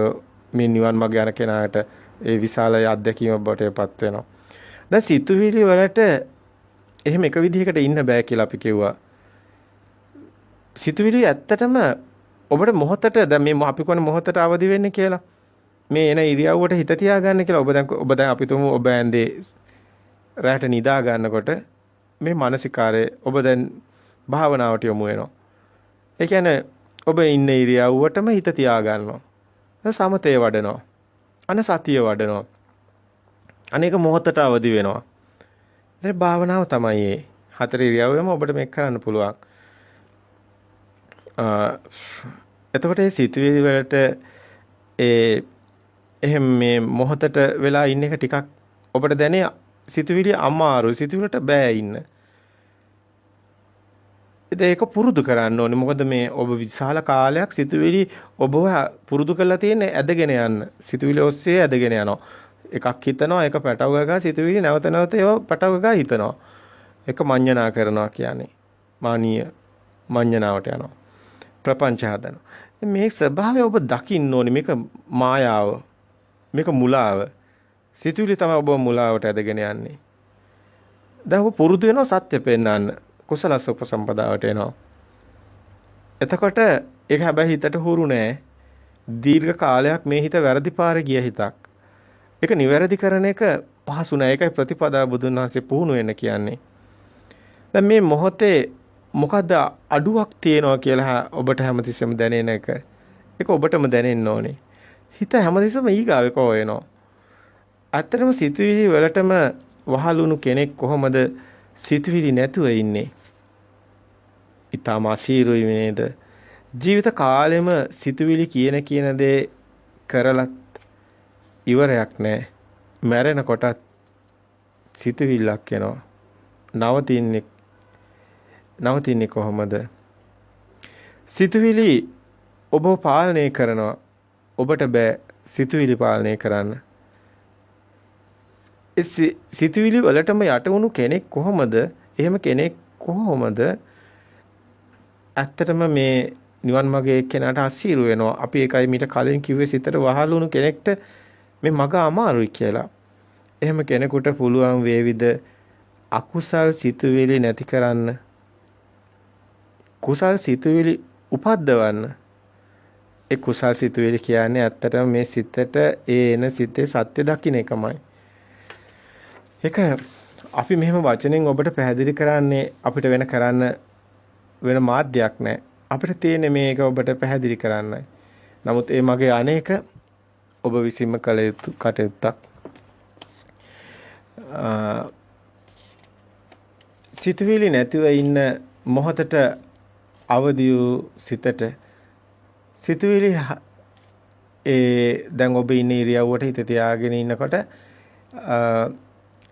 මේ නිවන් මාර්ග යන කෙනාට ඒ විශාල අත්දැකීම ඔබටපත් වෙනවා. දැන් සිතුවිලි වලට එහෙම එක විදිහකට ඉන්න බෑ කියලා අපි කිව්වා. සිතුවිලි ඇත්තටම ඔබට මොහොතට දැන් මේ අපි කොහොමද මොහොතට අවදි වෙන්නේ කියලා. මේ එන ඉරියව්වට හිත තියාගන්න කියලා ඔබ දැන් අපි තුමු ඔබ ඇඳේ රැට නිදා ගන්නකොට මේ මානසිකාරය ඔබ දැන් භාවනාවට යොමු වෙනවා. ඒ කියන්නේ ඔබ ඉන්න ඉරියව්වටම හිත තියාගන්නවා. සමතේ වඩනවා. අන සතිය වඩනවා. අනේක මොහොතට අවදි වෙනවා. ඉතින් භාවනාව තමයි මේ. හතර ඉරියව්වෙම ඔබට මේක කරන්න පුළුවන්. එතකොට මේ සිතුවිලි වලට එහෙම මේ මොහොතට වෙලා ඉන්න එක ටිකක් ඔබට දැනේ සිතුවිලි අමාරුයි. සිතුවිලට බෑ ඉන්න. ඒක පුරුදු කරන්න ඕනේ. මොකද මේ ඔබ විශාල කාලයක් සිතුවිලි ඔබව පුරුදු කරලා තියෙන්නේ ඇදගෙන යන්න. සිතුවිලි ඔස්සේ ඇදගෙන යනවා. එකක් හිතනවා, ඒක පැටව ගගා සිතුවිලි නැවත නැවත ඒවා පැටව ගගා හිතනවා. ඒක මඤ්ඤණා කරනවා කියන්නේ. මානීය මඤ්ඤණාවට යනවා. ප්‍රපංච හදනවා. මේ ස්වභාවය ඔබ දකින්න ඕනේ. මේක මායාව. මේක මුලාව. සිතුවිලි තමයි ඔබ මුලාවට ඇදගෙන යන්නේ. දැන් ඔබ පුරුදු වෙනවා සත්‍ය පෙන්වන්න. කුසලස උපසම්පදාවට එනවා. එතකොට ඒක හැබැයි හිතට හුරු නෑ. දීර්ඝ කාලයක් මේ හිත වැරදි පාරේ ගිය හිතක්. ඒක නිවැරදි කරන එක පහසු නෑ. ඒකයි ප්‍රතිපදා බුදුන් වහන්සේ පුහුණු වෙන්න කියන්නේ. දැන් මේ මොහොතේ මොකද්ද අඩුවක් තියෙනවා කියලා ඔබට හැමතිස්සෙම දැනෙන එක. ඒක ඔබටම දැනෙන්න ඕනේ. හිත හැමතිස්සෙම ඊගාවෙක හොයනවා. ඇත්තටම සිතුවිලි වලටම වහලුණු කෙනෙක් කොහොමද සිතුවිලි නැතුව ඉන්නේ? ඊටම අසීරුයි නේද? ජීවිත කාලෙම සිතුවිලි කියන දේ කරලත් ඉවරයක් නැහැ. මැරෙන කොටත් සිතුවිල්ලක් එනවා. නවතින්නේ කොහොමද? සිතුවිලි ඔබ පාලනය කරනවා. ඔබට බෑ සිතුවිලි පාලනය කරන්න. සිතුවිලි වලටම යට වුණු කෙනෙක් කොහොමද? එහෙම කෙනෙක් කොහොමද ඇත්තටම මේ නිවන් මාගේ කෙනාට අසීරු වෙනවා. අපි ඒකයි මීට කලින් කිව්වේ සිතට වහලුණු කෙනෙක්ට මේ මග අමාරුයි කියලා. එහෙම කෙනෙකුට පුළුවන් වේවිද අකුසල් සිතුවිලි නැති කරන්න? කුසල් සිතුවිලි උපද්දවන්න. ඒ කුසල් සිතුවිලි කියන්නේ ඇත්තටම මේ සිතට එන සිතේ සත්‍ය දකින්න එකමයි. ඒක අපි මෙහෙම වචනෙන් ඔබට පැහැදිලි කරන්නේ අපිට කරන්න වෙන මාධ්‍යයක් නැහැ. අපිට තියෙන්නේ මේක ඔබට පැහැදිලි කරන්නයි. නමුත් ඒ මගේ අනේක ඔබ විසින්ම කළ යුතු කටයුත්තක්. සිතුවිලි නැතිව ඉන්න මොහොතට අවදි වූ සිතට සිතුවිලි දැන් ඔබ ඉන්නේ ඉරියව්වට හිත තියාගෙන ඉන්නකොට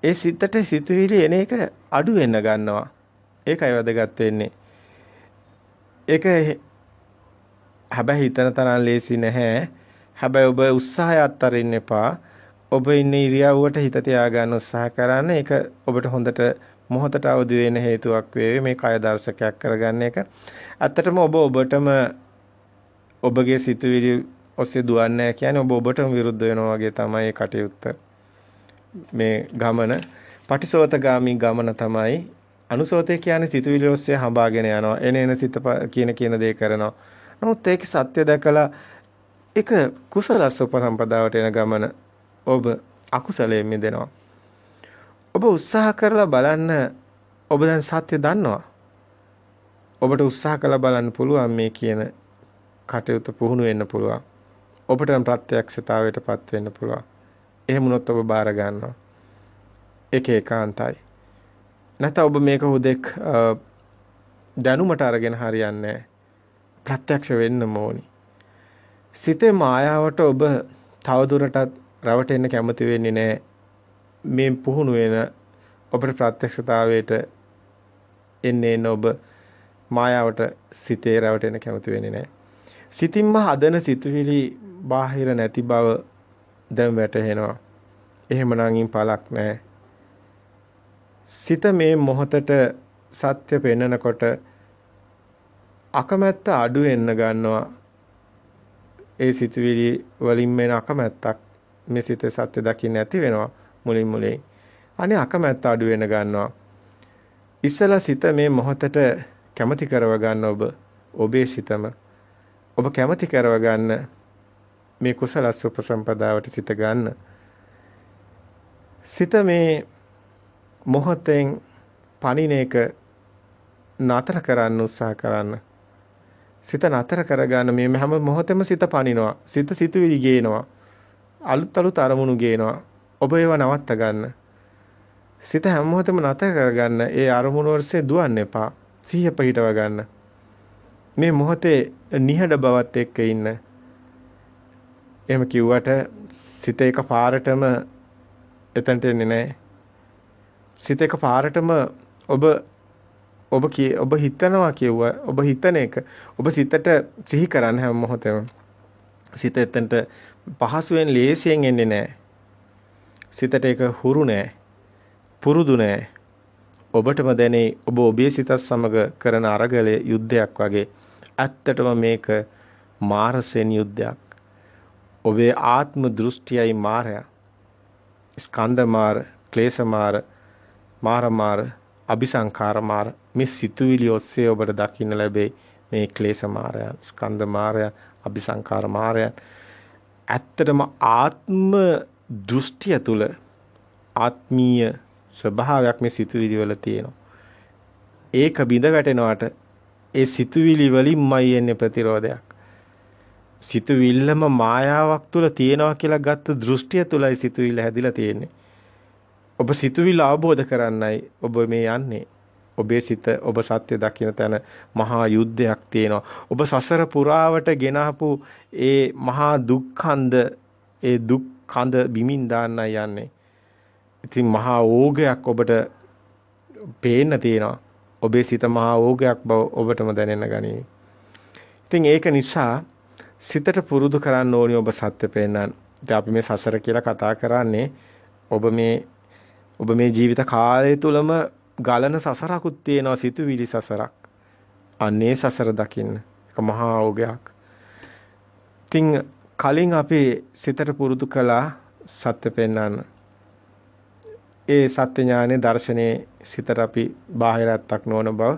ඒ සිතට සිතුවිලි එන එක අඩු වෙන්න ගන්නවා. ඒකයි වැදගත් වෙන්නේ. ඒක හැබැයි හිතන තරම් ලේසි නැහැ. හැබැයි ඔබ උත්සාහය අත්තරින්න එපා. ඔබ ඉන්නේ ඉරියව්වට හිත තියාගන්න උත්සාහ කරන්න. ඒක ඔබට හොඳට මොහොතට අවදි වෙන්න හේතුවක් වේවි. මේ කය දර්ශකයක් කරගන්න එක. ඇත්තටම ඔබටම ඔබගේ සිතුවිලි ඔස්සේ දුවන්නේ නැහැ කියන්නේ ඔබටම විරුද්ධ වෙනවා වගේ තමයි ඒ කටයුත්ත. මේ ගමන පටිසෝතගාමී ගමන තමයි. අනුසෝතය කියන්නේ සිතුවිලි ඔස්සේ හඹාගෙන යනවා. එන සිත කියන දේ කරනවා. නමුත් ඒක සත්‍ය දැකලා ඒක කුසලස් උපසම්පදාවට එන ගමන ඔබ අකුසලයෙන් මිදෙනවා. ඔබ උත්සාහ කරලා බලන්න ඔබ දැන් සත්‍ය දන්නවා. ඔබට උත්සාහ කරලා බලන්න පුළුවන් මේ කියන කටයුතු පුහුණු වෙන්න පුළුවන්. ඔබට ප්‍රත්‍යක්ෂතාවයටපත් වෙන්න පුළුවන්. එහෙම වුණොත් ඔබ බාර ගන්නවා. ඒක ඒකාන්තයි. නැත්නම් ඔබ මේක හුදෙක් දැනුමට අරගෙන හරියන්නේ ප්‍රත්‍යක්ෂ වෙන්න ඕනි. සිතේ මායාවට ඔබ තවදුරටත් රවටෙන්න කැමති වෙන්නේ නැහැ. මේ පුහුණු වෙන ඔබට ප්‍රත්‍යක්ෂතාවයට එන්නේ ඔබ මායාවට සිතේ රැවටෙන්න කැමති වෙන්නේ නැහැ. සිතින්ම හදන සිතුවිලි බාහිර නැති බව දැන් වැටහෙනවා. එහෙමනම් ඉන් පළක් නැහැ. සිත මේ මොහොතට සත්‍ය පෙන්නකොට අකමැත්ත අඩු වෙන්න ගන්නවා. ඒ සිතුවිලි වලින් එන අකමැත්තක් මේ සිතේ සත්‍ය දකින්න නැති වෙනවා මුලින් මුලින්. අනේ අකමැත්ත අඩු වෙන ගන්නවා. ඉස්සලා සිත මේ මොහොතට කැමති කරව ගන්න ඔබේ සිතම ඔබ කැමති කරව ගන්න මේ කුසල උපසම්පදාවට සිත ගන්න. සිත මේ මොහොතෙන් පණින එක නතර කරන්න උත්සාහ කරන්න. සිත නතර කරගන්න මේ හැම මොහොතෙම සිත පණිනවා. සිත සිතුවිලි ගේනවා. අලුත් අරමුණු ගේනවා. ඔබ ඒව නවත්ත ගන්න. සිත හැම මොහොතෙම නතර කරගන්න. ඒ අරමුණු වලසේ දුවන්න එපා. සිහිය පිහිටව ගන්න. මේ මොහොතේ නිහඬ බවත් එක්ක ඉන්න. එහෙම කිව්වට සිත එක පාරටම එතනට එන්නේ නැහැ. සිත එක පාරටම ඔබ හිතනවා කියුවා. ඔබ හිතන එක ඔබ සිතට සිහි කරන්න හැම මොහොතෙම. සිත එතනට පහසුවෙන් ලේසියෙන් එන්නේ නැහැ. සිතට ඒක හුරු නැහැ. පුරුදු නැහැ. ඔබටම දැනේ ඔබ ඔබේ සිතත් සමග කරන අරගලයේ යුද්ධයක් වගේ. ඇත්තටම මේක මාරසෙන් යුද්ධයක්. ඔබේ ආත්ම දෘෂ්ටියයි මාරය. ස්කන්ධ මාර, ක්ලේශ මාර, මාර මාර, අபிසංකාර මාර මේ සිතුවිලි ඔස්සේ ඔබට දකින්න ලැබේ මේ ක්ලේශ මාරය, ස්කන්ධ මාරය, අபிසංකාර මාරය. ඇත්තටම ආත්ම දෘෂ්ටිය තුල ආත්මීය ස්වභාවයක් මේ සිතුවිලි වල තියෙනවා. ඒක බිඳ වැටෙනවට ඒ සිතුවිලි වලින්මයි එන්නේ ප්‍රතිරෝධයක්. සිතුවිල්ලම මායාවක් තුල තියෙනවා කියලා ගත්ත දෘෂ්ටිය තුලයි සිතුවිල්ල හැදිලා තියෙන්නේ. ඔබ සිතුවිල්ල අවබෝධ කරන්නයි ඔබ මේ යන්නේ. ඔබේ සිත ඔබ සත්‍ය දකින්න තැන මහා යුද්ධයක් තියෙනවා. ඔබ සසර පුරාවට ගෙනහපු ඒ මහා දුක්ඛන්ද ඒ දුක්ඛන්ද බිමින් දාන්නයි යන්නේ. ඉතින් මහා ඕගයක් ඔබට පේන්න තියෙනවා. ඔබේ සිත මහා ඕගයක් බව ඔබටම දැනෙන්න ගනී. ඉතින් ඒක නිසා සිතට පුරුදු කරන්න ඕනි ඔබ සත්‍ය පෙන්නන්න. ඉතින් අපි මේ සසර කියලා කතා කරන්නේ ඔබ මේ ජීවිත කාලය තුලම ගලන සසරකුත් තියෙනවා, සිතුවිලි සසරක්. අනේ සසර දකින්න. ඒක මහා ඕගයක්. ඉතින් කලින් අපි සිතට පුරුදු කළා සත්‍ය පෙන්නන්න. ඒ සත්‍ය ඥානේ දර්ශනේ සිතට අපි බාහිරත්තක් නොවන බව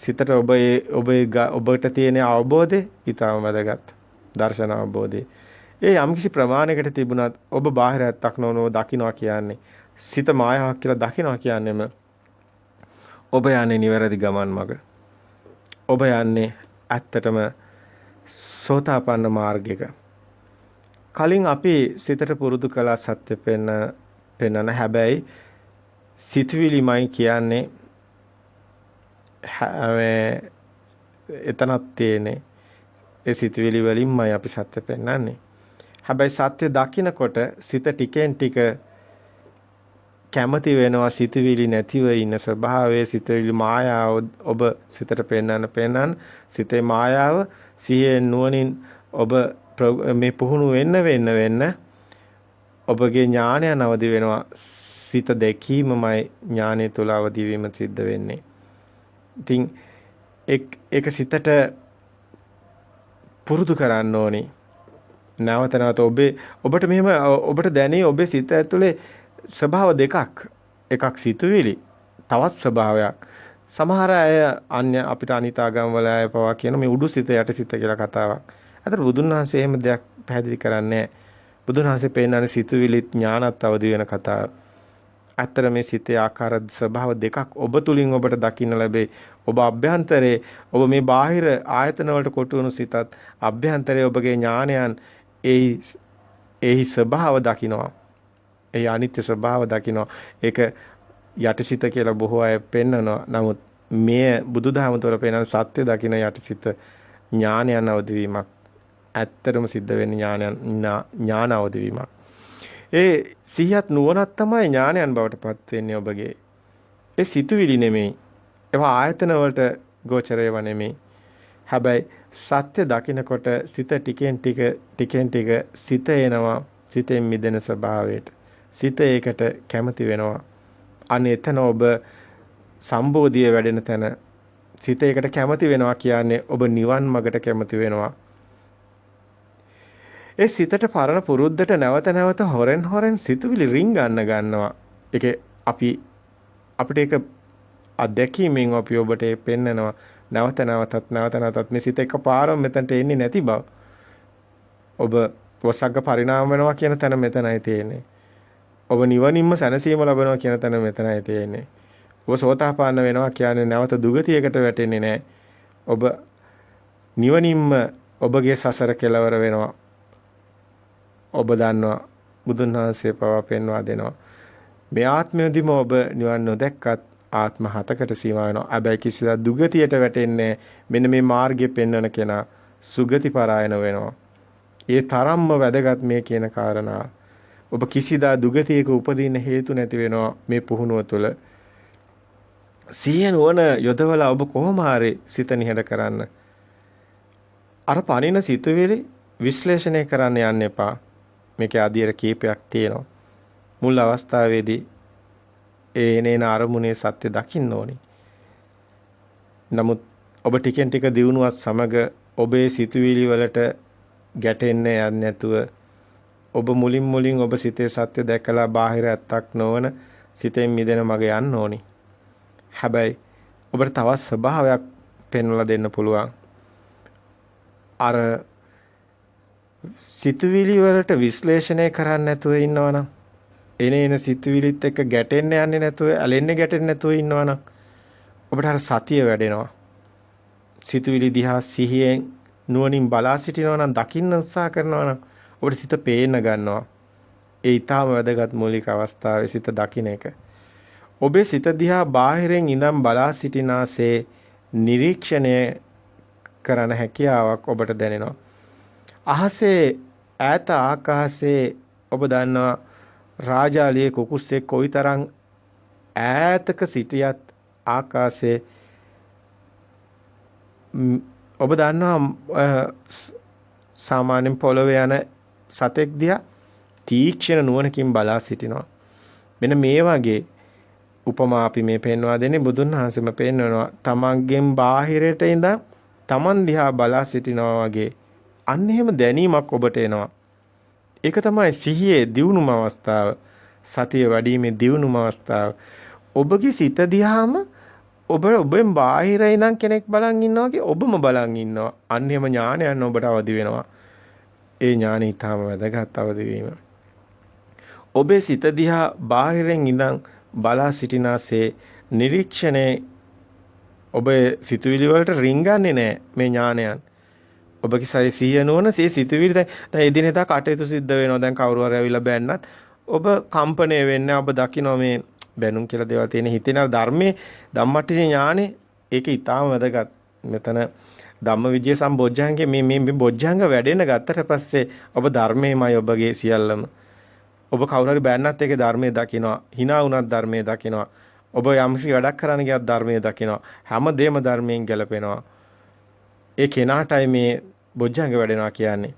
සිතට ඔබට තියෙන අවබෝධය ඊටම වැදගත්. දර්ශන අවබෝධය. ඒ යම්කිසි ප්‍රමාණයකට තිබුණත් ඔබ බාහිරත්තක් නොවනව දකින්නවා කියන්නේ සිත මායාවක් කියලා දකින්නවා කියන්නේම ඔබ යන්නේ නිවැරදි ගමන් මඟ. ඔබ යන්නේ ඇත්තටම සෝතාපන්න මාර්ගයක. කලින් අපි සිතට පුරුදු කළා සත්‍ය පෙන්නන හැබැයි සිතුවිලිමයි කියන්නේ එතනක් තියෙන්නේ. ඒ සිතුවිලි වලින්මයි අපි සත්‍ය පෙන්නන්නේ. හැබැයි සත්‍ය දකින්නකොට සිත ටිකෙන් ටික කැමති වෙනවා සිතුවිලි නැතිව ඉන්න ස්වභාවයේ සිතුවිලි මායාව ඔබ සිතට පෙන්නන සිතේ මායාව සිහියෙන් නුවණින් ඔබ මේ පුහුණු වෙන්න ඔබගේ ඥානය නවදි වෙනවා. සිත දැකීමමයි ඥානය තුල අවදි වීම සිද්ධ වෙන්නේ. ඉතින් ඒක සිතට පුරුදු කරන්න ඕනි. නැවත ඔබට මෙහෙම ඔබට දැනේ ඔබේ සිත ඇතුලේ ස්වභාව දෙකක්. එකක් සිතුවිලි, තවත් ස්වභාවයක්. සමහර අය අපිට අනිතාගම් වල අය පවා කියන මේ උඩු සිත යට සිත කියලා කතාවක්. අතට බුදුන් වහන්සේ එහෙම දෙයක් පැහැදිලි කරන්නේ නැහැ. බුදුන් වහන්සේ පෙන්නන්නේ සිතුවිලිත් ඥානත් අවදි වෙන කතාව. ඇත්තට මේ සිතේ ආකාර ස්වභාව දෙකක් ඔබ තුලින් ඔබට දකින්න ලැබේ. ඔබ අභ්‍යන්තරේ ඔබ මේ බාහිර ආයතන වලට කොටු වුණු සිතත් අභ්‍යන්තරේ ඔබගේ ඥානයන් එහි ස්වභාව දකින්නවා. ඒ අනිත්‍ය ස්වභාව දකින්නවා. ඒක යටිසිත කියලා බොහෝ අය පෙන්නනවා. නමුත් මේ බුදුදහම තුළ පෙනෙන සත්‍ය දකින්න යටිසිත ඥානයන් අවදිවීමක්. ඇත්තටම සිද්ධ වෙන්නේ ඥාන අවදිවීමක්. ඒ සිහියත් නුවණක් තමයි ඥානයන් බවට පත් වෙන්නේ ඔබගේ. ඒ සිතුවිලි නෙමෙයි. ඒවා ආයතන වලට ගෝචරයව නෙමෙයි. හැබැයි සත්‍ය දකිනකොට සිත ටිකෙන් ටික සිත එනවා. සිතෙන් මිදෙන ස්වභාවයට. සිත ඒකට කැමති වෙනවා. අන්න එතන ඔබ සම්බෝධිය වැඩෙන තැන සිත ඒකට කැමති වෙනවා කියන්නේ ඔබ නිවන් මගට කැමති වෙනවා. ඒ සිතට පරණ පුරුද්දට නැවත හොරෙන් සිතුවිලි රින් ගන්නවා. ඒකේ අපිට ඒක අත්දැකීමෙන් අපි ඔබට පෙන්නනවා නැවතත් මේ සිත එකපාරම මෙතනට එන්නේ නැති බව. ඔබ වසග්ග පරිණාම වෙනවා කියන තැන මෙතනයි තියෙන්නේ. ඔබ නිවනින්ම සැනසීම ලබනවා කියන තැන මෙතනයි තියෙන්නේ. ඔබ සෝතාපන්න වෙනවා කියන්නේ නැවත දුගතියකට වැටෙන්නේ නැහැ. ඔබ නිවනින්ම ඔබගේ සසර කෙලවර වෙනවා. ඔබ දන්නවා බුදුන් වහන්සේ පවා පෙන්වා දෙනවා. මේ ආත්මයේදීම ඔබ නිවන් නොදැක්කත් ආත්ම 7කට සීමා වෙනවා. හැබැයි කිසිදා දුගතියට වැටෙන්නේ මෙන්න මේ මාර්ගය පෙන්වන කෙනා සුගති පරායන වෙනවා. ඒ තරම්ම වැදගත් මේ කියන කාරණා. ඔබ කිසිදා දුගතියක උපදින්න හේතු නැති වෙනවා මේ පුහුණුව තුළ. සිහිය නුවණ යොදවලා ඔබ කොහොම හරි සිත නිහඬ කරන්න. අර පණින සිතුවිලි විශ්ලේෂණය කරන්න යන්න එපා. මේකේ අධියර කීපයක් තියෙනවා. මුල් අවස්ථාවේදී එනේන අරමුණේ සත්‍ය දකින්න ඕනි. නමුත් ඔබ ටිකෙන් ටික දියුණුවත් සමග ඔබේ සිතුවිලි වලට ගැටෙන්න යන්නේ නැතුව ඔබ මුලින් ඔබ සිතේ සත්‍ය දැකලා බාහිර ඇත්තක් නොවන සිතෙන් මිදෙන මග යන්න ඕනි. හැබැයි ඔබට තවත් ස්වභාවයක් පෙන්වලා දෙන්න පුළුවන්. අර සිතුවිලි වලට විශ්ලේෂණය කරන්න නැතුව ඉන්නවනම් එන සිතුවිලිත් එක්ක ගැටෙන්න යන්නේ නැතුව ඇලෙන්නේ ගැටෙන්නේ නැතුව ඉන්නවනම් ඔබට අර සතිය වැඩෙනවා. සිතුවිලි දිහා සිහියෙන් නුවණින් බලා සිටිනවා නම් දකින්න උත්සාහ කරනවා නම් ඔබට සිත පේන්න ගන්නවා. ඒ ඊටාම වැදගත් මූලික අවස්ථාවේ සිත දකින්න එක. ඔබේ සිත දිහා බාහිරින් ඉඳන් බලා සිටිනාසේ නිරීක්ෂණය කරන හැකියාවක් ඔබට දැනෙනවා. අහසේ ඈත ආකාශයේ ඔබ දන්නවා රාජාලියේ කුකුස්සේ කොයිතරම් ඈතක සිටියත් ආකාශයේ ඔබ දන්නවා සාමාන්‍යයෙන් පොළවේ යන සතෙක් දිහා තීක්ෂණ නුවණකින් බලා සිටිනවා. මෙන්න මේ වගේ උපමා අපි මේ පෙන්වා දෙන්නේ බුදුන් වහන්සේම පෙන්වනවා. තමන්ගෙන් බාහිරට ඉඳන් තමන් දිහා බලා සිටිනවා වගේ අන්න එහෙම දැනීමක් ඔබට එනවා. ඒක තමයි සිහියේ දියුණුම අවස්ථාව. සතිය වැඩිීමේ දියුණුම අවස්ථාව. ඔබගේ සිත දිහාම ඔබෙන් බාහිර ඉඳන් කෙනෙක් බලන් ඉන්නවා වගේ ඔබම බලන් ඉන්නවා. අන්න එහෙම ඥානයන් ඔබට අවදි වෙනවා. ඒ ඥානෙ ඊටම වැදගත් අවදි වීම. ඔබේ සිත දිහා බාහිරින් ඉඳන් බලා සිටිනාසේ නිරීක්ෂණේ ඔබේ සිතුවිලි වලට රිංගන්නේ නැහැ මේ ඥානයන්. ඔබගේ සිහිය නොවන සිතුවිලි දැන් එදිනෙදා කටයුතු සිද්ධ වෙනවා. දැන් කවුරු හරි ඇවිල්ලා බැන්නත් ඔබ කම්පණය වෙන්නේ ඔබ දකින්න මේ බැනුම් කියලා දේවල් තියෙන හිතේන ධර්මයේ ධම්මට්ටිසේ ඥානෙ ඒක ඊටාම වැදගත්. මෙතන ධම්මවිජය සම්බොජ්ජංගේ මේ බොජ්ජංග වැඩෙන ගත්තට පස්සේ ඔබ ධර්මයේමයි ඔබගේ සියල්ලම. ඔබ කවුරු හරි බැන්නත් ඒකේ ධර්මයේ දකිනවා. hina වුණත් ධර්මයේ දකිනවා. ඔබ යම්කිසි වැඩක් කරන්න ගියත් ධර්මයේ දකිනවා. හැමදේම ධර්මයෙන් ගැලපෙනවා. ඒ කෙනාටයි මේ බොජ්ජංග වැඩෙනවා කියන්නේ.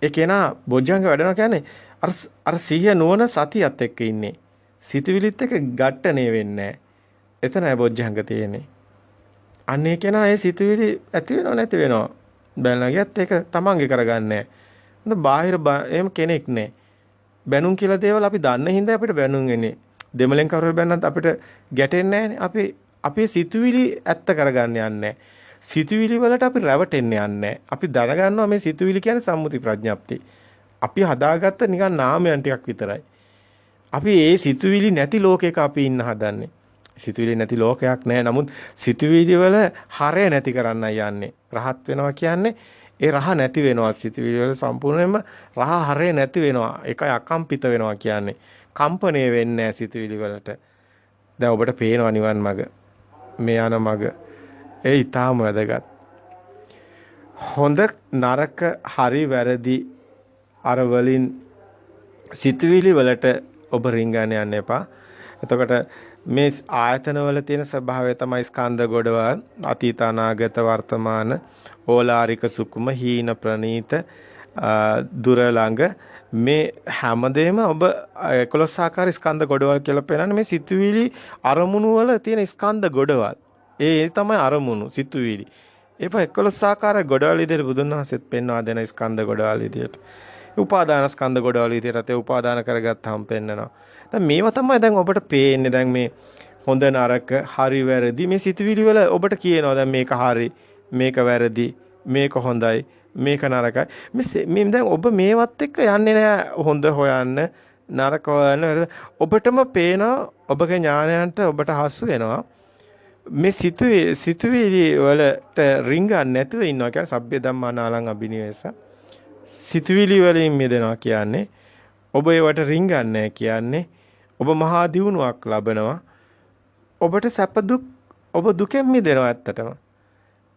ඒ කෙනා බොජ්ජංග වැඩෙනවා කියන්නේ අර සිහිය නුවණ සතියත් එක්ක ඉන්නේ. සිතවිලිත් එක්ක ගැටණේ වෙන්නේ නැහැ. එතනයි බොජ්ජංග තියෙන්නේ. අන්න ඒ කෙනා ඒ සිතවිලි ඇති වෙනව නැති වෙනව. බැලලා ගියත් ඒක තමන්ගේ කරගන්නේ නැහැ. බාහිර එහෙම කෙනෙක් නැහැ. බැනුම් කියලා දේවල් අපි දන්න හින්දා අපිට බැනුම් එන්නේ. දෙමළෙන් කවුරු බැන්නත් අපිට ගැටෙන්නේ නැහැ. අපි සිතුවිලි ඇත්ත කරගන්න යන්නේ. සිතුවිලි වලට අපි රැවටෙන්නේ යන්නේ. අපි දැනගන්නවා මේ සිතුවිලි කියන්නේ සම්මුති ප්‍රඥප්ති. අපි හදාගත්ත නිකන් නාමයන් ටිකක් විතරයි. අපි ඒ සිතුවිලි නැති ලෝකයක අපි ඉන්න හදන්නේ. සිතුවිලි නැති ලෝකයක් නෑ. නමුත් සිතුවිලි වල හරය නැති කරන්නයි යන්නේ. රහත් වෙනවා කියන්නේ ඒ රහ නැති වෙනවා. සිතුවිලි වල සම්පූර්ණයෙන්ම රහ හරය නැති වෙනවා. ඒකයි අකම්පිත වෙනවා කියන්නේ. කම්පණය වෙන්නේ නැහැ සිතුවිලි වලට. දැන් ඔබට පේනවා නිවන් මඟ. මේ යන මඟ. ඒ ඊටාම වැදගත්. හොඳ නරක හරි වැරදි අර වලින් සිතුවිලි වලට ඔබ රිංගන්න යන්න එපා. එතකොට මේ ආයතන වල තියෙන ස්වභාවය තමයි ස්කන්ධ ගොඩවල් අතීත අනාගත වර්තමාන ඕලාරික සුකුම හීන ප්‍රනීත දුර ළඟ මේ හැමදේම ඔබ 11 ආකාර ස්කන්ධ ගොඩවල් කියලා පෙන්නන්නේ මේ සිතුවිලි අරමුණු වල තියෙන ස්කන්ධ ගොඩවල්. ඒ තමයි අරමුණු සිතුවිලි. ඒක 11 ආකාර ගොඩවල් විදිහට බුදුන් වහන්සේත් පෙන්වා දෙන ස්කන්ධ ගොඩවල් විදිහට. උපාදාන ස්කන්ධ ගොඩවල් විදිහට ඒ උපාදාන කරගත්තාම පෙන්නනවා. දැන් මේවා තමයි දැන් ඔබට පේන්නේ. දැන් මේ හොඳ නරක හරි වැරදි මේ සිතුවිලි වල ඔබට කියනවා දැන් මේක හරි මේක වැරදි මේක හොඳයි මේක නරකයි. මේ දැන් ඔබ මේවත් එක්ක යන්නේ නැහැ හොඳ හොයන්න නරක හොයන්න. ඔබටම පේනවා ඔබගේ ඥානයන්ට ඔබට හසු වෙනවා. මේ සිතුවිලි වලට රිංගන්නේ නැතුව ඉන්නවා කියන්නේ සබ්බේ ධම්මා නාලං අබිනිවෙස. සිතුවිලි වලින් මිදෙනවා කියන්නේ ඔබ ඒවට රිංගන්නේ කියන්නේ ඔබ මහා දියුණුවක් ලබනවා. ඔබට සැප දුක් ඔබ දුකෙන් මිදෙනවා ඇත්තටම.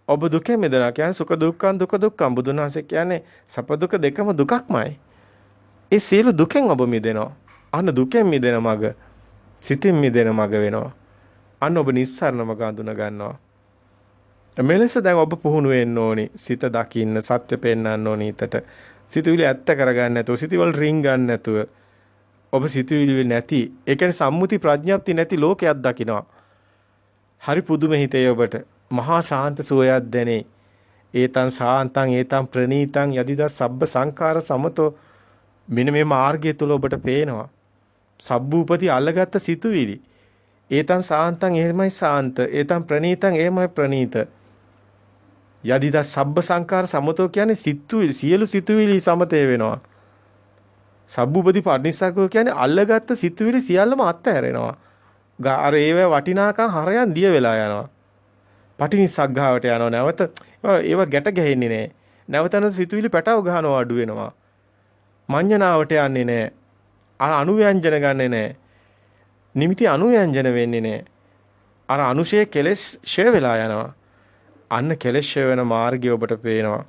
ඔබ දුකෙන් මිදෙනවා කියන්නේ සුඛ දුක්ඛං දුක දුක්ඛං බුදුන් වහන්සේ කියන්නේ සැප දුක දෙකම දුකක්මයි. ඒ සියලු දුකෙන් ඔබ මිදෙනවා. අන්න දුකෙන් මිදෙන මග සිතින් මිදෙන මග වෙනවා. අන්න ඔබ නිස්සාරණ මග අඳුන ගන්නවා. මෙලෙස දැන් ඔබ පුහුණු වෙන්න ඕනි. සිත දකින්න සත්‍ය පෙන්වන්න ඕනි හිතට. සිතුවිලි ඇත්ත කරගන්න නැතුව සිතුවිලි රින් ගන්න නැතුව ඔබ සිතුවිලි නැති ඒ කියන්නේ සම්මුති ප්‍රඥාප්ති නැති ලෝකයක් දකිනවා. හරි පුදුම හිතේ ඔබට මහා ශාන්ත සෝයක් දැනේ. ඒතං සාන්තං ඒතං ප්‍රනීතං යදිදා සබ්බ සංඛාර සමතෝ මෙන්න මේ මාර්ගය තුල ඔබට පේනවා. සබ්බූපති අල්ලගත්ත සිතුවිලි. ඒතං සාන්තං එහෙමයි සාන්ත. ඒතං ප්‍රනීතං එහෙමයි ප්‍රනීත. යදිදා සබ්බ සංඛාර සමතෝ කියන්නේ සිතුවිලි සියලු සිතුවිලි සමතේ වෙනවා. සබ්බූපති පරිනිස්සග්ගෝ කියන්නේ අල්ලගත්ත සිතුවිලි සියල්ලම අත්හැරෙනවා. අර ඒව වටිනාකම් හරයන් දිය වෙලා යනවා. පටිනිස්සග්ගාවට යනවා. නැවත ඒව ගැට ගැහෙන්නේ නැහැ. නැවතන සිතුවිලි පැටව ගහනවා අඩු වෙනවා. මඤ්ඤණාවට යන්නේ නැහැ. අනුව්‍යංජන ගන්නෙ නැහැ. නිමිති අනුව්‍යංජන වෙන්නේ නැහැ. අර අනුශේ කෙලෙස් ෂය වෙලා යනවා. අන්න කෙලෙස් ෂය වෙන මාර්ගය ඔබට පේනවා.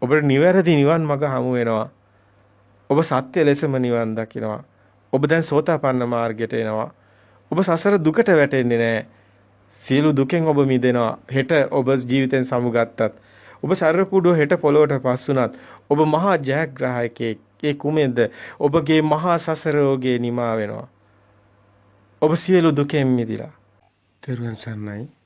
ඔබට නිවැරදි නිවන් මඟ හමු වෙනවා. ඔබ සත්‍ය ලෙසම නිවන් දකිනවා. ඔබ දැන් සෝතාපන්න මාර්ගයට එනවා. ඔබ සසර දුකට වැටෙන්නේ නැහැ. සියලු දුකෙන් ඔබ මිදෙනවා. හෙට ඔබ ජීවිතෙන් සමුගත්තත් ඔබ ශරීර කුඩුව හෙට පොළොවට පස්සුණත් ඔබ මහා ජයග්‍රාහකයෙක්. ඒ කුමෙන්ද ඔබගේ මහා සසර රෝගේ නිමා වෙනවා. ඔබ සියලු දුකෙන් මිදිලා. තෙරුවන් සරණයි.